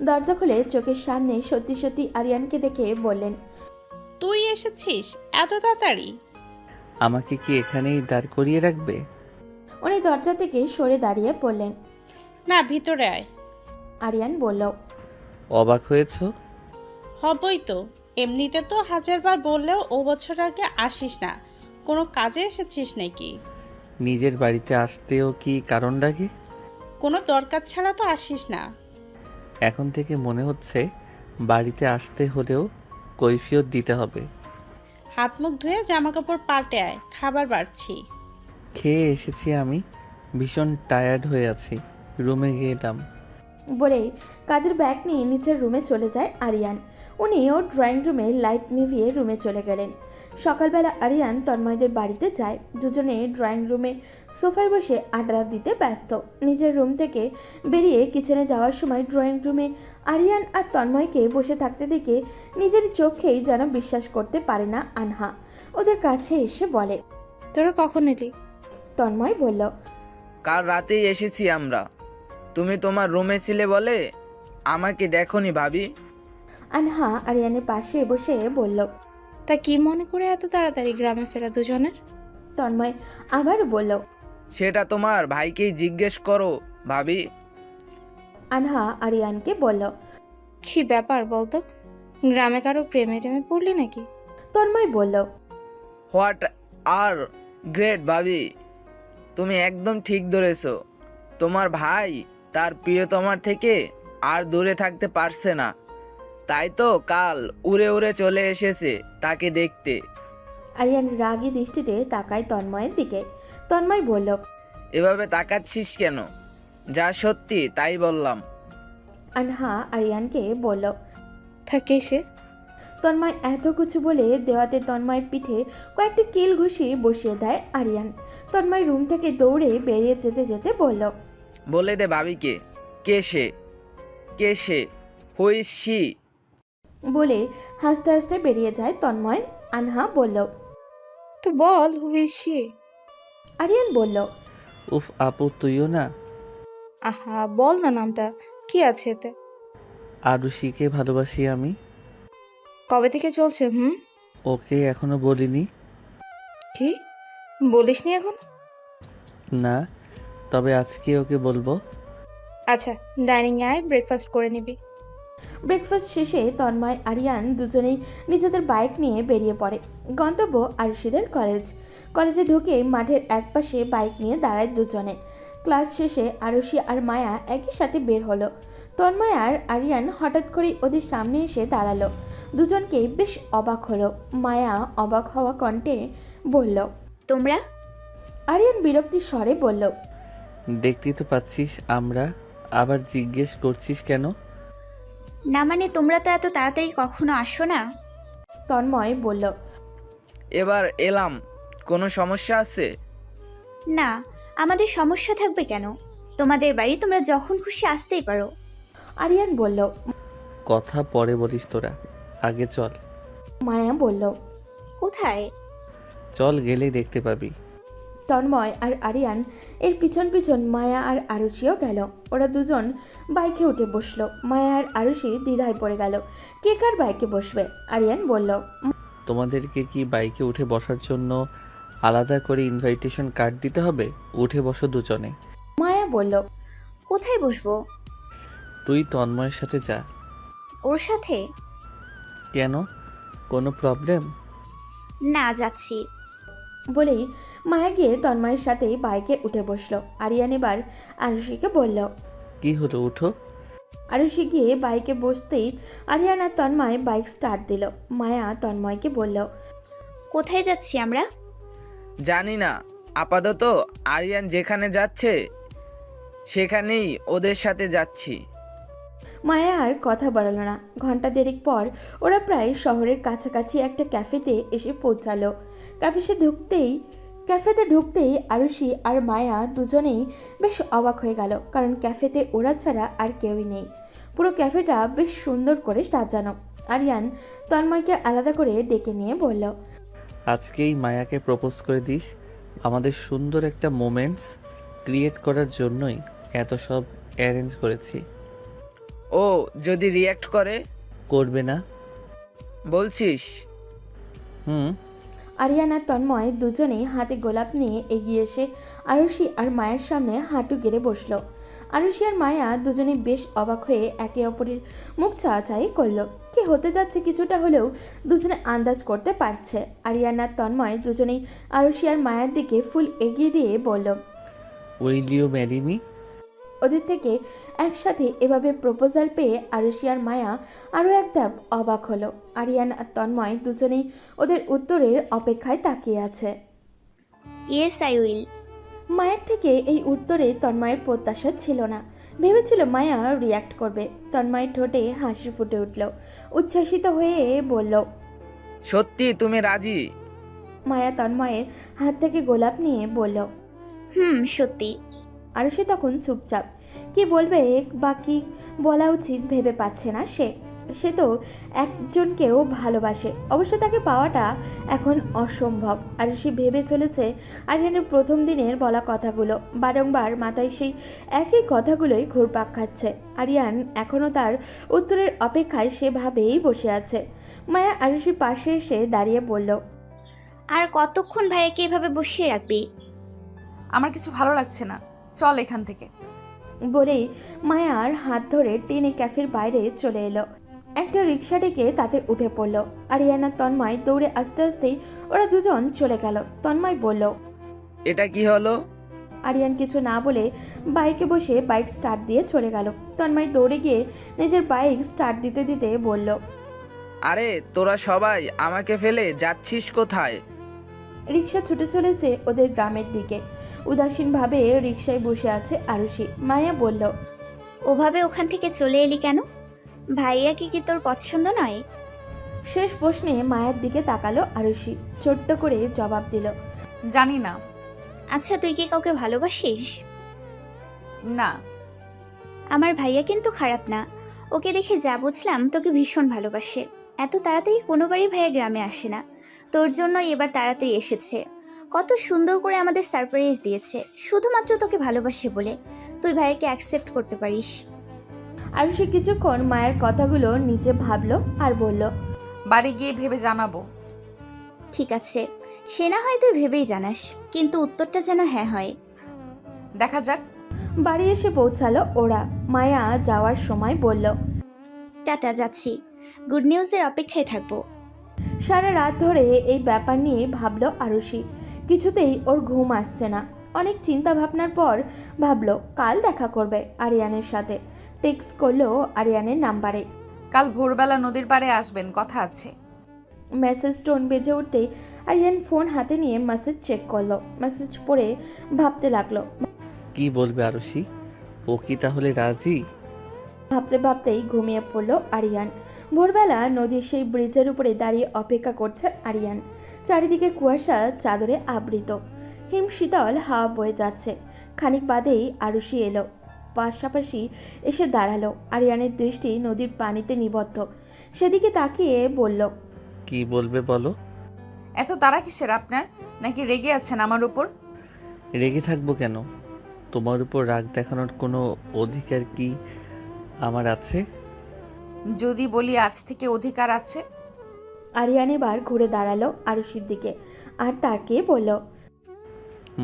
দরজা খুলে চোখের সামনে সত্যি সত্যি আরিয়ানকে দেখে বললেন, তুই এসেছিস এত তাড়াতাড়ি? আমাকে কি এখানেই দাঁড় করিয়ে রাখবে? উনি দরজা থেকে সরে দাঁড়িয়ে পড়লেন। না, ভিতরে আয়। আরিয়ান বলল, অবাক হয়েছ? হবই তো, এমনিতে তো হাজারবার বললেও ও বছর আগে আসিস না। কোনো কাজে এসেছিস নাকি? নিজের বাড়িতে আসতেও কি কারণ লাগে? কোনো দরকার ছাড়া তো আসিস না। এখন থেকে মনে হচ্ছে বাড়িতে আসতে হলেও কৈফিয়ত দিতে হবে। হাত মুখ ধুয়ে জামা কাপড় পাল্টে আয়, খাবার বাড়ছি। খেয়ে এসেছি আমি, ভীষণ টায়ার্ড হয়ে আছি, রুমে গেলাম। বলে কাদের ব্যাগ নিয়ে নিচের রুমে চলে যায় আরিয়ান। উনিও ড্রয়িং রুমে লাইট নিভিয়ে রুমে চলে গেলেন। সকালবেলা আরিয়ান তন্ময়দের বাড়িতে যায়। দুজনে ড্রয়িং রুমে সোফায় বসে আড্ডা দিতে ব্যস্ত। নিজের রুম থেকে বেরিয়ে কিচেনে যাওয়ার সময় ড্রয়িং রুমে আরিয়ান আর তন্ময়কে বসে থাকতে দেখে নিজের চোখেই যেন বিশ্বাস করতে পারে না আনহা। ওদের কাছে এসে বলে, তোরা কখন এলি? তন্ময় বলল, কাল রাতেই এসেছি আমরা। তুমি তোমার রুমে ছিলে বলে আমাকে দেখোনি ভাবি। আনহা আরিয়ানের পাশে বসে বলল। তা কি মনে করে এত তাড়াতাড়ি গ্রামে ফেরা দুজনের? তন্ময় আবার বলল। সেটা তোমার ভাইকেই জিজ্ঞেস করো ভাবি। আনহা আরিয়ানকে বলল। কি ব্যাপার বলতো, গ্রামে কারো প্রেমে টেমে পড়লি নাকি? তন্ময় বলল। হোয়াট আর গ্রেট ভাবি, তুমি একদম ঠিক ধরেছো। তোমার ভাই তার প্রিয়তমার থেকে আর দূরে থাকতে পারছে না, তাই তো কাল উড়ে উড়ে চলে এসেছে তাকে দেখতে। আরিয়ান রাগী দৃষ্টিতে তাকায় তন্ময়ের দিকে। তন্ময় বলল, এভাবে তাকাচ্ছিস কেন? যা সত্যি তাই বললাম। আনহা আরিয়ানকে বলল। থাকে সে। তন্ময় এত কিছু বলে দেওয়াতে তন্ময়ের পিঠে কয়েকটি কিল ঘুষি বসিয়ে দেয় আরিয়ান। তন্ময় রুম থেকে দৌড়ে বেরিয়ে যেতে যেতে বলল, বলে দে ভাবিকে, কে সে, কে সে, হু ইজ শি? বলে হাসতে হাসতে বেরিয়ে যায় তন্ময়। আনহা বলল, তো বল হু ইজ শি। আরিয়ান বলল, উফ আপু, তুইও না। আহা বল না নামটা, কি আছে এতে? আরুষিকে ভালোবাসি আমি। কবে থেকে চলছে? ওকে এখনো বলিনি। কি বলিসনি এখন? না, তবে আজকে ওকে বলবো। আচ্ছা, ডাইনিং আয়, ব্রেকফাস্ট করে নিবি। ব্রেকফাস্ট শেষে তন্ময় আরিয়ান দুজনেই নিজেদের বাইক নিয়ে বেরিয়ে পড়ে। গন্তব্য আরুষিদের কলেজ। কলেজে ঢুকে মাঠের একপাশে বাইক নিয়ে দাঁড়ায় দুজনে। ক্লাস শেষে আরুষি আর মায়া একই সাথে বের হলো। তন্ময় আর আরিয়ান হঠাৎ করে ওদের সামনে এসে দাঁড়ালো। দুজনকেই বেশ অবাক হলো। মায়া অবাক হওয়া কণ্ঠে বলল, তোমরা? আরিয়ান বিরক্তির স্বরে বলল, দেখতেই তো পাচ্ছিস আমরা, আবার জিজ্ঞেস করছিস কেন? না মানে তোমরা তো এত তাড়াতাড়ি কখনো আসো না। তন্ময় বলল, এবার এলাম, কোনো সমস্যা আছে? না, আমাদের সমস্যা থাকবে কেন? তোমাদের বাড়ি, তোমরা যখন খুশি আসতেই পারো। আরিয়ান বলল। কথা পরে বলিস তোরা, আগে চল। মায়া বলল, কোথায়? চল, গেলেই দেখতে পাবি। তন্ময় আর আরিয়ান এর পিছন পিছন মায়া আর আরুষিও গেল। ওরা দুজন বাইকে উঠে বসলো। মায়া আর আরুষি দ্বিধায় পড়ে গেল, কে কার বাইকে বসবে। আরিয়ান বলল, তোমাদেরকে কি বাইকে উঠে বসার জন্য আলাদা করে ইনভাইটেশন কার্ড দিতে হবে? উঠে বসো দুজনে। মায়া বলল, কোথায় বসবো? তুই তন্ময়ের সাথে যা। ওর সাথে? কেন, কোনো প্রবলেম? না, যাচ্ছি। বলেই মায়া গিয়ে তন্ময়ের সাথে বাইকে উঠে বসলো। আরিয়ান এবার আরুষিকে বলল। কি হলো, উঠো। আরুষি গিয়ে বাইকে বসতেই আরিয়ান আর তন্ময় বাইক স্টার্ট দিল। মায়া তন্ময়কে বলল, কোথায় যাচ্ছি আমরা? জানি না, আপাতত আরিয়ান যেখানে যাচ্ছে সেখানেই ওদের সাথে যাচ্ছি। মায়া আর কথা বাড়ালো না। ঘন্টা দেড়েক পর ওরা প্রায় শহরের কাছাকাছি একটা ক্যাফেতে এসে পৌঁছালো। ক্যাফেতে ঢুকতেই আরুষি আর মায়া দুজনেই বেশ অবাক হয়ে গেল, কারণ ক্যাফেতে ওরা ছাড়া আর কেউই নেই। পুরো ক্যাফেটা বেশ সুন্দর করে সাজানো। আরিয়ান তন্ময়কে আলাদা করে ডেকে নিয়ে বলল, আজকেই মায়াকে প্রপোজ করে দিস। আমাদের সুন্দর একটা মোমেন্টস ক্রিয়েট করার জন্যই এত সব অ্যারেঞ্জ করেছি। ও যদি রিয়্যাক্ট করে? করবে না বলছিস? হুম। আরিয়ান আর তন্ময় দুজনেই হাতে গোলাপ নিয়ে এগিয়ে এসে আরুষি আর মায়ের সামনে হাঁটু গেড়ে বসলো। আরুষি আর মায়া দুজনেই বেশ অবাক হয়ে একে অপরের মুখ চাওয়াচাই করলো। কি হতে যাচ্ছে কিছুটা হলেও দুজনে আন্দাজ করতে পারছে। আরিয়ান আর তন্ময় দুজনেই আরুষি আর মায়ের দিকে ফুল এগিয়ে দিয়ে বলল, উইল ইউ ম্যারি মি? ওদের থেকে একসাথে এভাবে প্রপোজাল পেয়ে আরুষি আর মায়া আরও এক ধাপ অবাক হলো। আরিয়ান আর তন্ময় দুজনেই ওদের উত্তরের অপেক্ষায় তাকিয়ে আছে। Yes I will. মায়ের থেকে এই উত্তরে তন্ময়ের প্রত্যাশা ছিল না। ভেবেছিল মায়া রিয়্যাক্ট করবে। তন্ময়ের ঠোঁটে হাসি ফুটে উঠল। উচ্ছ্বাসিত হয়ে বলল, সত্যি তুমি রাজি? মায়া তন্ময়ের হাত থেকে গোলাপ নিয়ে বলল, সত্যি। আরুষি তখন চুপচাপ। কি বলবে বা কি বলা উচিত ভেবে পাচ্ছে না সে তো একজনকেও ভালোবাসে, অবশ্য তাকে পাওয়াটা এখন অসম্ভব। আরুষি ভেবে চলেছে আরিয়ানের প্রথম দিনের বলা কথাগুলো। বারংবার মাথায় সেই একই কথাগুলোই ঘুরপাক খাচ্ছে। আরিয়ান এখনও তার উত্তরের অপেক্ষায় সেভাবেই বসে আছে। মায়া আরুষির পাশে এসে দাঁড়িয়ে বলল, আর কতক্ষণ ভাইয়াকে এভাবে বসিয়ে রাখবি? আমার কিছু ভালো লাগছে না, চল এখান থেকে। বলেই মায়ার হাত ধরে টেনে ক্যাফের বাইরে চলে এলো। একটা রিক্সা ডেকে তাতে উঠে পড়ল। আরিয়ানা তন্ময় দৌড়ে আস্তে আস্তেই ওরা দুজন চলে গেল। তন্ময় বলল, এটা কি হলো? আরিয়ান কিছু না বলে বাইকে বসে বাইক স্টার্ট দিয়ে চলে গেল। তন্ময় দৌড়ে গিয়ে নিজের বাইক স্টার্ট দিতে দিতে বলল, আরে তোরা সবাই আমাকে ফেলে যাচ্ছিস কোথায়? রিক্সা ছুটে চলেছে ওদের গ্রামের দিকে। উদাসীনভাবে রিক্সায় বসে আছে আরুষি। মায়া বলল, ওভাবে ওখান থেকে চলে এলি কেন? ভাইয়াকে কি তোর পছন্দ নয়? শেষ প্রশ্নে মায়ের দিকে তাকালো আরুষি। ছোট্ট করে জবাব দিল, জানি না। আচ্ছা তুই কি কাউকে ভালোবাসিস? না। আমার ভাইয়া কিন্তু খারাপ না। ওকে দেখে যা বুঝলাম তোকে ভীষণ ভালোবাসে। এত তাড়াতাড়ি কোনোবারই ভাইয়া গ্রামে আসে না, তোর জন্য এবার তাড়াতাড়ি এসেছে। কত সুন্দর করে আমাদের সারপ্রাইজ দিয়েছে, শুধুমাত্র তোকে ভালোবাসে বলে। তুই ভাইয়াকে অ্যাকসেপ্ট করতে পারিস। আরুষি কিছুক্ষণ মায়ের কথাগুলো নিজে ভাবলো আর বলল, বাড়ি গিয়ে ভেবে জানাবো। ঠিক আছে, সে না হয় তুই ভেবেই জানাস, কিন্তু উত্তরটা যেন হ্যাঁ হয়। দেখা যাক। বাড়ি এসে পৌঁছালো ওরা। মায়া যাওয়ার সময় বলল, টাটা, যাচ্ছি। গুড নিউজের অপেক্ষায় থাকবো। সারা রাত ধরে এই ব্যাপার নিয়ে ভাবলো আরুষি। কিছুতেই ওর ঘুম আসছে না। অনেক চিন্তা ভাবনার পর ভাবলো কাল দেখা করবে আরিয়ানের সাথে। টেক্সট করলো আরিয়ানের নাম্বারে। কাল ভোরবেলা নদীর পাড়ে আসবেন, কথা আছে। মেসেজ টোন বেজে উঠতেই আরিয়ান ফোন হাতে নিয়ে মেসেজ চেক করলো। মেসেজ পড়ে ভাবতে লাগলো। কি বলবে আরুষি? ও কি তাহলে রাজি? ভাবতে ভাবতেই ঘুমিয়ে পড়লো আরিয়ান। ভোরবেলা নদীর সেই ব্রিজের উপরে দাঁড়িয়ে অপেক্ষা করছে আরিয়ান। চারিদিকে কুয়াশা চাদরে আবৃত। হিম শীতল হাওয়া বয়ে যাচ্ছে। খানিক বাদেই আরুষি এলো, পাশাপাশি এসে দাঁড়ালো। আরিয়ানের দৃষ্টি নদীর পানিতে নিবদ্ধ। সেদিকে তাকিয়ে বলল, কি বলবে বলো। এত তাড়া কিসের আপনার? নাকি রেগে আছেন আমার উপর? রেগে থাকবো কেন? তোমার উপর রাগ দেখানোর কোনো অধিকার কি আমার আছে? যদি বলি আজ থেকে অধিকার আছে। আরিয়ান এবার ঘুরে দাঁড়ালো আরুষির দিকে আর তাকে বলল,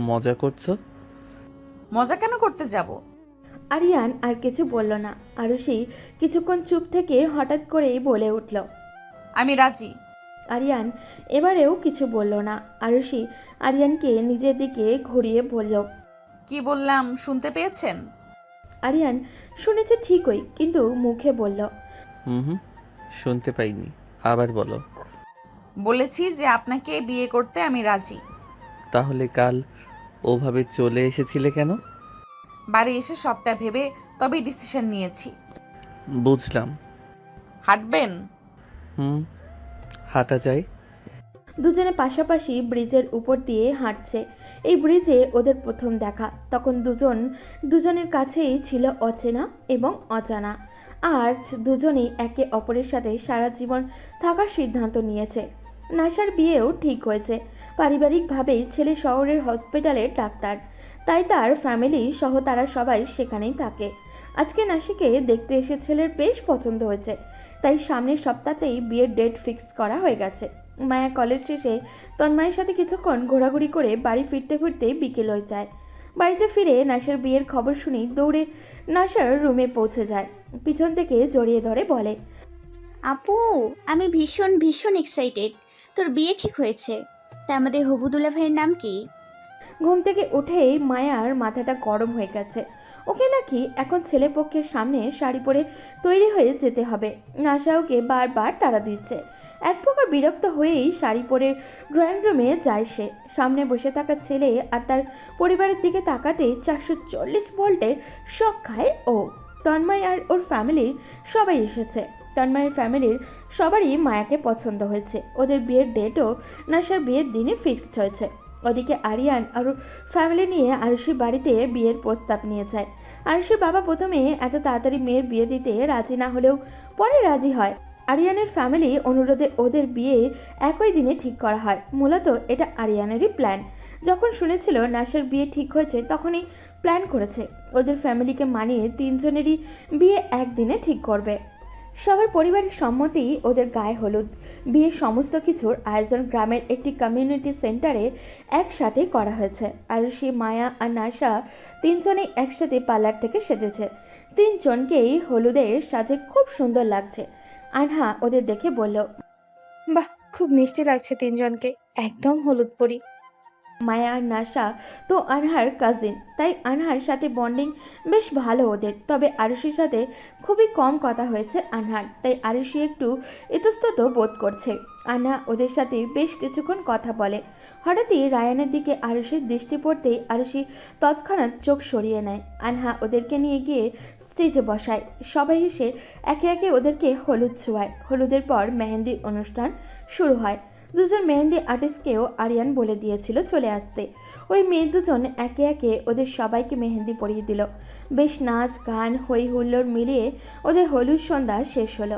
মজা করছো? মজা কেন করতে যাব? আরিয়ান আর কিছু বলল না। আরুষি কিছুক্ষণ চুপ থেকে হঠাৎ করেই বলে উঠল, আমি রাজি। আরিয়ান এবারেও কিছু বলল না। আরুষি আরিয়ানকে নিজের দিকে ঘুরিয়ে বলল, কি বললাম শুনতে পেয়েছেন? আরিয়ান শুনেছে ঠিকই, কিন্তু মুখে বলল, হুম, শুনতে পাইনি, আবার বলো। বলেছি যে আপনাকে বিয়ে করতে আমি রাজি। তাহলে কাল ওভাবে চলে এসেছিলে কেন? বাড়ি এসে সবটা ভেবে তবেই ডিসিশন নিয়েছি। বুঝলাম। হাঁটবেন? হুম, হাঁটা যায়। দুজনে পাশাপাশি ব্রিজের উপর দিয়ে হাঁটছে। এই ব্রিজে ওদের প্রথম দেখা। তখন দুজনের কাছেই ছিল অচেনা এবং অজানা। আজ দুজনেই একে অপরের সাথে সারা জীবন থাকার সিদ্ধান্ত নিয়েছে। নাসার বিয়েও ঠিক হয়েছে। পারিবারিকভাবেই ছেলে শহরের হসপিটালের ডাক্তার, তাই তার ফ্যামিলি সহ তারা সবাই সেখানেই থাকে। আজকে নাসিকে দেখতে এসে ছেলের বেশ পছন্দ হয়েছে, তাই সামনের সপ্তাহতেই বিয়ের ডেট ফিক্স করা হয়ে গেছে। মায়া কলেজ শেষে তন্ময়ের সাথে কিছুক্ষণ ঘোরাঘুরি করে বাড়ি ফিরতে ফিরতে বিকেল হয়ে যায়। বাড়িতে ফিরে নাসার বিয়ের খবর শুনি দৌড়ে নাসার রুমে পৌঁছে যায়। পিছন থেকে জড়িয়ে ধরে বলে, আপু, আমি ভীষণ ভীষণ এক্সাইটেড। তোর বিয়ে ঠিক হয়েছে। তা আমাদের হবুদুল্লা ভাইয়ের নাম কি? ঘুম থেকে উঠেই মায়ার মাথাটা গরম হয়ে গেছে। ওকে নাকি এখন ছেলেপক্ষের সামনে শাড়ি পরে তৈরি হয়ে যেতে হবে। নাসা ওকে বারবার তাড়া দিচ্ছে। এক প্রকার বিরক্ত হয়েই শাড়ি পরে ড্রয়িং রুমে যায় সে। সামনে বসে থাকা ছেলে আর তার পরিবারের দিকে তাকাতেই 440 ভোল্টের শক খায় ও। তন্ময় আর ওর ফ্যামিলির সবাই এসেছে। তন্ময়ের ফ্যামিলির সবারই মায়াকে পছন্দ হয়েছে। ওদের বিয়ের ডেটও নাসার বিয়ের দিনে ফিক্সড হয়েছে। ওদিকে আরিয়ান আর ফ্যামিলি নিয়ে আরুষির বাড়িতে বিয়ের প্রস্তাব নিয়ে যায়। আরুষির বাবা প্রথমে এত তাড়াতাড়ি মেয়ের বিয়ে দিতে রাজি না হলেও পরে রাজি হয়। আরিয়ানের ফ্যামিলি অনুরোধে ওদের বিয়ে একই দিনে ঠিক করা হয়। মূলত এটা আরিয়ানেরই প্ল্যান। যখন শুনেছিল নাসার বিয়ে ঠিক হয়েছে তখনই প্ল্যান করেছে ওদের ফ্যামিলিকে মানিয়ে তিনজনেরই বিয়ে একদিনে ঠিক করবে। সবার পরিবারের সম্মতি ওদের গায়ে হলুদ। বিয়ের সমস্ত কিছুর আয়োজন গ্রামের একটি কমিউনিটি সেন্টারে একসাথে করা হয়েছে। আরুষি, মায়া আর নাসা তিনজনেই একসাথে পার্লার থেকে সেজেছে। তিনজনকেই হলুদের সাজে খুব সুন্দর লাগছে। আনহা ওদের দেখে বলল, বাহ, খুব মিষ্টি লাগছে তিনজনকে, একদম হলুদ পরি। মায়া আর নাশা তো আনহার কাজিন, তাই আনহার সাথে বন্ডিং বেশ ভালো ওদের। তবে আরুষির সাথে খুবই কম কথা হয়েছে আনহার, তাই আরুষি একটু ইতস্তত বোধ করছে। আনহা ওদের সাথে বেশ কিছুক্ষণ কথা বলে। হঠাৎই রায়ানের দিকে আরুষির দৃষ্টি পড়তেই আরুষি তৎক্ষণাৎ চোখ সরিয়ে নেয়। আনহা ওদেরকে নিয়ে গিয়ে স্টেজে বসায়। সবাই এসে একে একে ওদেরকে হলুদ ছোঁয়ায়। হলুদের পর মেহেন্দির অনুষ্ঠান শুরু হয়। দুজন মেহেন্দি আর্টিস্টকেও আরিয়ান বলে দিয়েছিল চলে আসতে। ওই মেয়ে দুজন একে একে ওদের সবাইকে মেহেন্দি পরিয়ে দিল। বেশ নাচ গান হই হুল্লোড় মিলিয়ে ওদের হলুদ সন্ধ্যা শেষ হলো।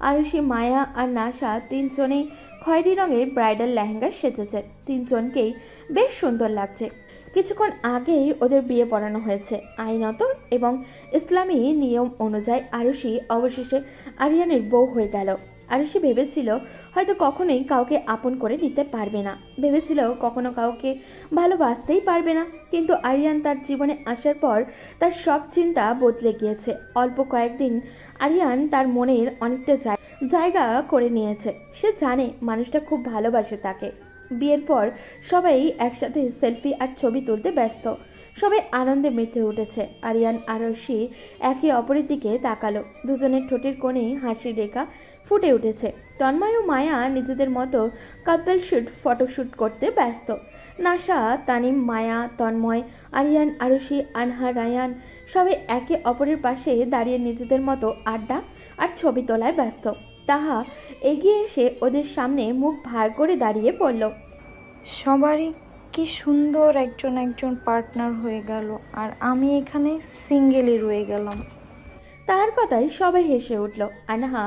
আরুষি, মায়া আর নাশা তিনজনেই খয়েরি রঙের ব্রাইডাল লেহেঙ্গা সেজেছে। তিনজনকেই বেশ সুন্দর লাগছে। কিছুক্ষণ আগেই ওদের বিয়ে পড়ানো হয়েছে। আইনত এবং ইসলামী নিয়ম অনুযায়ী আরুষি অবশেষে আরিয়ানের বউ হয়ে গেল। আরুষি ভেবেছিল হয়তো কখনোই কাউকে আপন করে নিতে পারবে না, ভেবেছিল কখনো কাউকে ভালোবাসতেই পারবে না। কিন্তু আরিয়ান তার জীবনে আসার পর তার সব চিন্তা বদলে গিয়েছে। অল্প কয়েকদিন আরিয়ান তার মনের অনেকটা জায়গা করে নিয়েছে। সে জানে মানুষটা খুব ভালোবাসে তাকে। বিয়ের পর সবাই একসাথে সেলফি আর ছবি তুলতে ব্যস্ত। সবাই আনন্দে মেতে উঠেছে। আরিয়ান আর আরুষি একে অপরের দিকে তাকালো। দুজনের ঠোঁটের কোণে হাসির রেখা ফুটে উঠেছে। তন্ময় ও মায়া নিজেদের মতো কাপল ফটোশ্যুট করতে ব্যস্ত। নাশা, তানিম, মায়া, তন্ময়, আরিয়ান, আরুষি, আনহা, রায়ান সবাই একে অপরের পাশে দাঁড়িয়ে নিজেদের মতো আড্ডা আর ছবি তোলায় ব্যস্ত। তাহা এগিয়ে এসে ওদের সামনে মুখ ভার করে দাঁড়িয়ে পড়ল। সবারই কি সুন্দর একজন একজন পার্টনার হয়ে গেল, আর আমি এখানে সিঙ্গেলই রয়ে গেলাম। তার কথায় সবাই হেসে উঠল। আনহা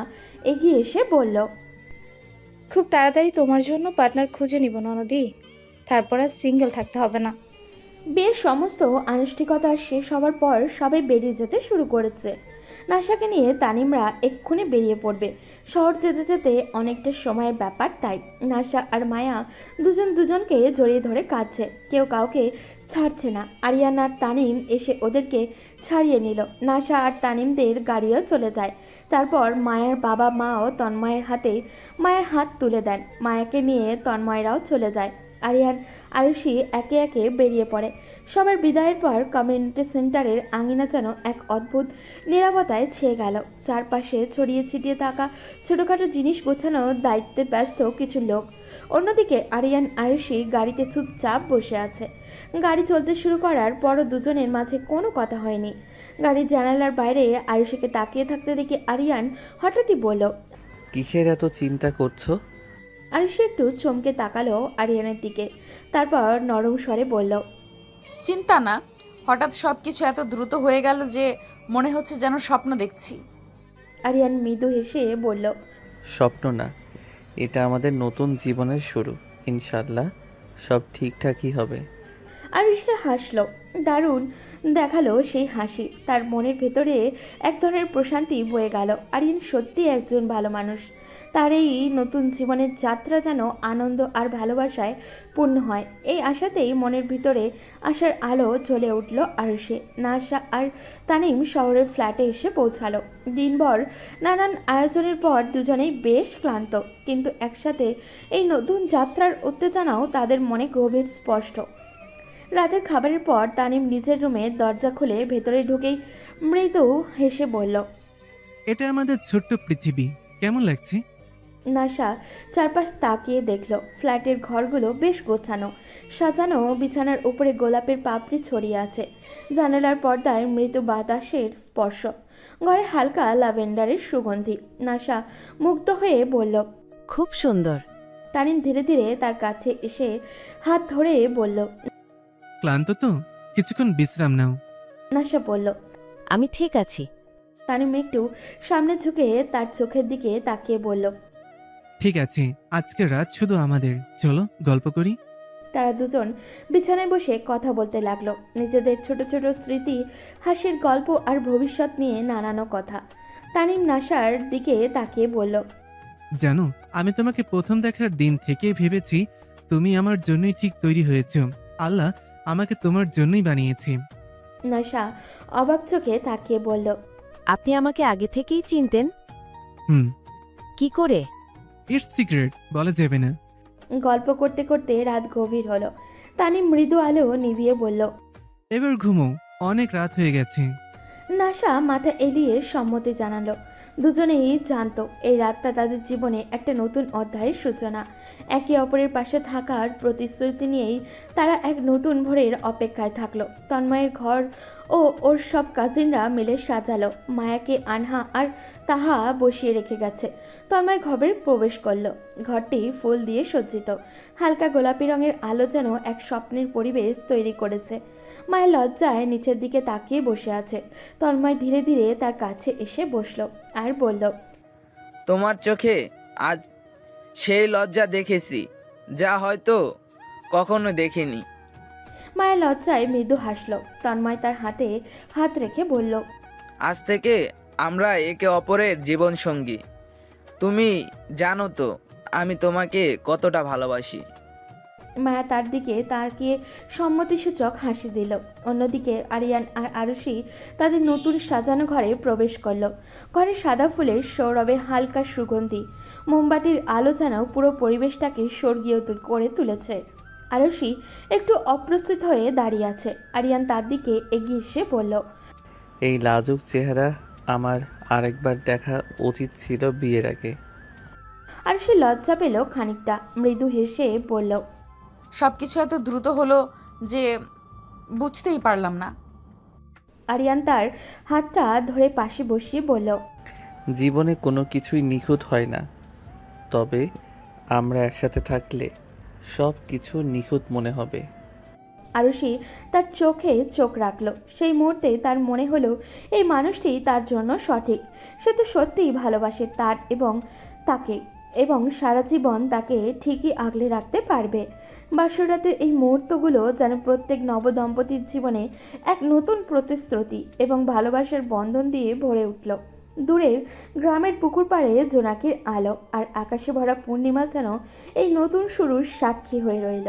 এগিয়ে এসে বলল, খুব তাড়াতাড়ি তোমার জন্য পার্টনার খুঁজে নিব ননদি, তারপর আর সিঙ্গেল থাকতে হবে না। বিয়ের সমস্ত আনুষ্ঠানিকতা শেষ হওয়ার পর সবাই বেরিয়ে যেতে শুরু করেছে। নাশাকে নিয়ে তানিমরা এক্ষুনি বেরিয়ে পড়বে। শহর যেতে যেতে অনেকটা সময়ের ব্যাপার, তাই নাশা আর মায়া দুজন দুজনকে জড়িয়ে ধরে কাঁদছে। কেউ কাউকে ছাড়ছে না। আরিয়ান আর তানিম এসে ওদেরকে ছাড়িয়ে নিল। নাশা আর তানিমদের গাড়িও চলে যায়। তারপর মায়ের বাবা মাও তন্ময়ের হাতে মায়ের হাত তুলে দেন। মায়াকে নিয়ে তন্ময়রাও চলে যায়। আরিয়ান, আরুষি একে একে বেরিয়ে পড়ে। সবার বিদায়ের পর কমিউনিটি সেন্টারের আঙিনা যেন এক অদ্ভুত নীরবতায় ছেয়ে গেল। চারপাশে ছড়িয়ে ছিটিয়ে থাকা ছোটোখাটো জিনিস গোছানোর দায়িত্বে ব্যস্ত কিছু লোক। অন্যদিকে আরিয়ান, আরুষি গাড়িতে চুপচাপ বসে আছে। গাড়ি চলতে শুরু করার পরও দুজনের মাঝে কোনো কথা হয়নি। গাড়ির জানালার বাইরে আরুষিকে তাকিয়ে থাকতে দেখে আরিয়ান হঠাৎই বলল, কিসের এত চিন্তা করছো? আরুষি একটু চমকে তাকালো আরিয়ানের দিকে। তারপর নরম স্বরে বলল, চিন্তা না, হঠাৎ সব কিছু এত দ্রুত হয়ে গেল যে মনে হচ্ছে যেন স্বপ্ন দেখছি। আরিয়ান মৃদু হেসে বলল, স্বপ্ন না, এটা আমাদের নতুন জীবনের শুরু। ইনশাল্লাহ সব ঠিকঠাকই হবে। আরুষি হাসলো। দারুণ দেখালো সেই হাসি। তার মনের ভেতরে এক ধরনের প্রশান্তি বয়ে গেল। আরিয়ান সত্যি একজন ভালো মানুষ। তার এই নতুন জীবনের যাত্রা যেন আনন্দ আর ভালোবাসায় পূর্ণ হয়। এই আশাতেই মনের ভিতরে আশার আলো জ্বলে উঠল আরুষি। নাশা আর তানিম শহরের ফ্ল্যাটে এসে পৌঁছালো। দিনভর নানান আয়োজনের পর দুজনেই বেশ ক্লান্ত, কিন্তু একসাথে এই নতুন যাত্রার উত্তেজনাও তাদের মনে গভীর স্পষ্ট। রাতের খাবারের পর তানিম নিজের রুমের দরজা খুলে ভেতরে ঢুকেই মৃদু হেসে বলল, এটা আমাদের ছোট্ট পৃথিবী, কেমন লাগছে? নাশা চারপাশ তাকিয়ে দেখল। ফ্ল্যাটের ঘরগুলো বেশ গোছানো, সাজানো। বিছানার উপরে গোলাপের পাপড়ি ছড়িয়ে আছে। জানালার পর্দায় মৃদু বাতাসের স্পর্শ, ঘরে হালকা ল্যাভেন্ডারের সুগন্ধি। নাশা মুগ্ধ হয়ে বলল, খুব সুন্দর। তানিম ধীরে ধীরে তার কাছে এসে হাত ধরে বলল, ক্লান্ত তো, কিছুক্ষণ বিশ্রাম নাও। নাশা বলল, আমি ঠিক আছি। তানিম একটু সামনে ঝুঁকে তার চোখের দিকে তাকিয়ে বলল, ঠিক আছে, আজকের রাত শুধু আমাদের, চলো গল্প করি। তারা দুজন বিছানায় বসে কথা বলতে লাগলো। নিজেদের ছোট ছোট স্মৃতি, হাসির গল্প আর ভবিষ্যৎ নিয়ে নানানো কথা। তানিম নাশার দিকে তাকিয়ে বলল, জানো, আমি তোমাকে প্রথম দেখার দিন থেকেই ভেবেছি তুমি আমার জন্যই ঠিক তৈরি হয়েছ। আল্লাহ আমাকে তোমার জন্যই বানিয়েছে। নাশা অবাক চোখে তাকিয়ে বলল, আপনি আমাকে আগে থেকেই চিনতেন? হুম। কি করে? ইটস সিক্রেট, বলা যাবে না। গল্প করতে করতে রাত গভীর হলো। তানি মৃদু আলো নিভিয়ে বলল। এবার ঘুমো, অনেক রাত হয়ে গেছে। নাশা মাথা এলিয়ে সম্মতি জানালো। দুজনেই জানতো এই রাতটা তাদের জীবনে একটা নতুন অধ্যায়ের সূচনা। একে অপরের পাশে থাকার প্রতিশ্রুতি নিয়েই তারা এক নতুন ভোরের অপেক্ষায় থাকলো। তন্ময়ের ঘর ও ওর সব কাজিনরা মিলে সাজালো। মায়াকে আনহা আর তাহা বসিয়ে রেখে গেছে। তন্ময় ঘরে প্রবেশ করলো। ঘরটি ফুল দিয়ে সজ্জিত। হালকা গোলাপি রঙের আলো যেন এক স্বপ্নের পরিবেশ তৈরি করেছে। মায়া লজ্জায় নিচের দিকে তাকিয়ে বসে আছে। তন্ময় ধীরে ধীরে তার কাছে এসে বসলো আর বলল, তোমার চোখে আজ সেই লজ্জা দেখেছি যা হয়তো কখনো দেখিনি। মায়া লজ্জায় মৃদু হাসলো। তন্ময় তার হাতে হাত রেখে বলল, আজ থেকে আমরা একে অপরের জীবন সঙ্গী। তুমি জানো তো আমি তোমাকে কতটা ভালোবাসি। মায়া তার দিকে তাকিয়ে সম্মতিসূচক হাসি দিল। অন্যদিকে আরিয়ান আর আরুষি তাদের নতুন সাজানো ঘরে প্রবেশ করলো। ঘরে সাদা ফুলের সৌরভে হালকা সুগন্ধি, মোমবাতির আলো যেন পুরো পরিবেশটাকে স্বর্গীয় করে তুলেছে। আরুষি একটু অপ্রস্তুত হয়ে দাঁড়িয়ে আছে। আরিয়ান তার দিকে এগিয়ে এসে বলল, এই লাজুক চেহারা আমার আরেকবার দেখা উচিত ছিল বিয়ের আগে। আরুষি লজ্জা পেল খানিকটা। মৃদু হেসে বলল, সব কিছু এত দ্রুত হলো যে বুঝতেই পারলাম না। আরিয়ান তার হাতটা ধরে পাশে বসিয়ে বলল, জীবনে কোনো কিছুই নিখুঁত হয় না, তবে আমরা একসাথে থাকলে সব কিছু নিখুঁত মনে হবে। আরুষি তার চোখে চোখ রাখলো। সেই মুহূর্তে তার মনে হলো এই মানুষটি তার জন্য সঠিক। সে তো সত্যিই ভালোবাসে তার তাকে এবং সারা জীবন তাকে ঠিকই আগলে রাখতে পারবে। বাসরাতের এই মুহূর্তগুলো যেন প্রত্যেক নবদম্পতির জীবনে এক নতুন প্রতিশ্রুতি এবং ভালোবাসার বন্ধন দিয়ে ভরে উঠল। দূরের গ্রামের পুকুর পাড়ে জোনাকির আলো আর আকাশে ভরা পূর্ণিমা যেন এই নতুন শুরুর সাক্ষী হয়ে রইল।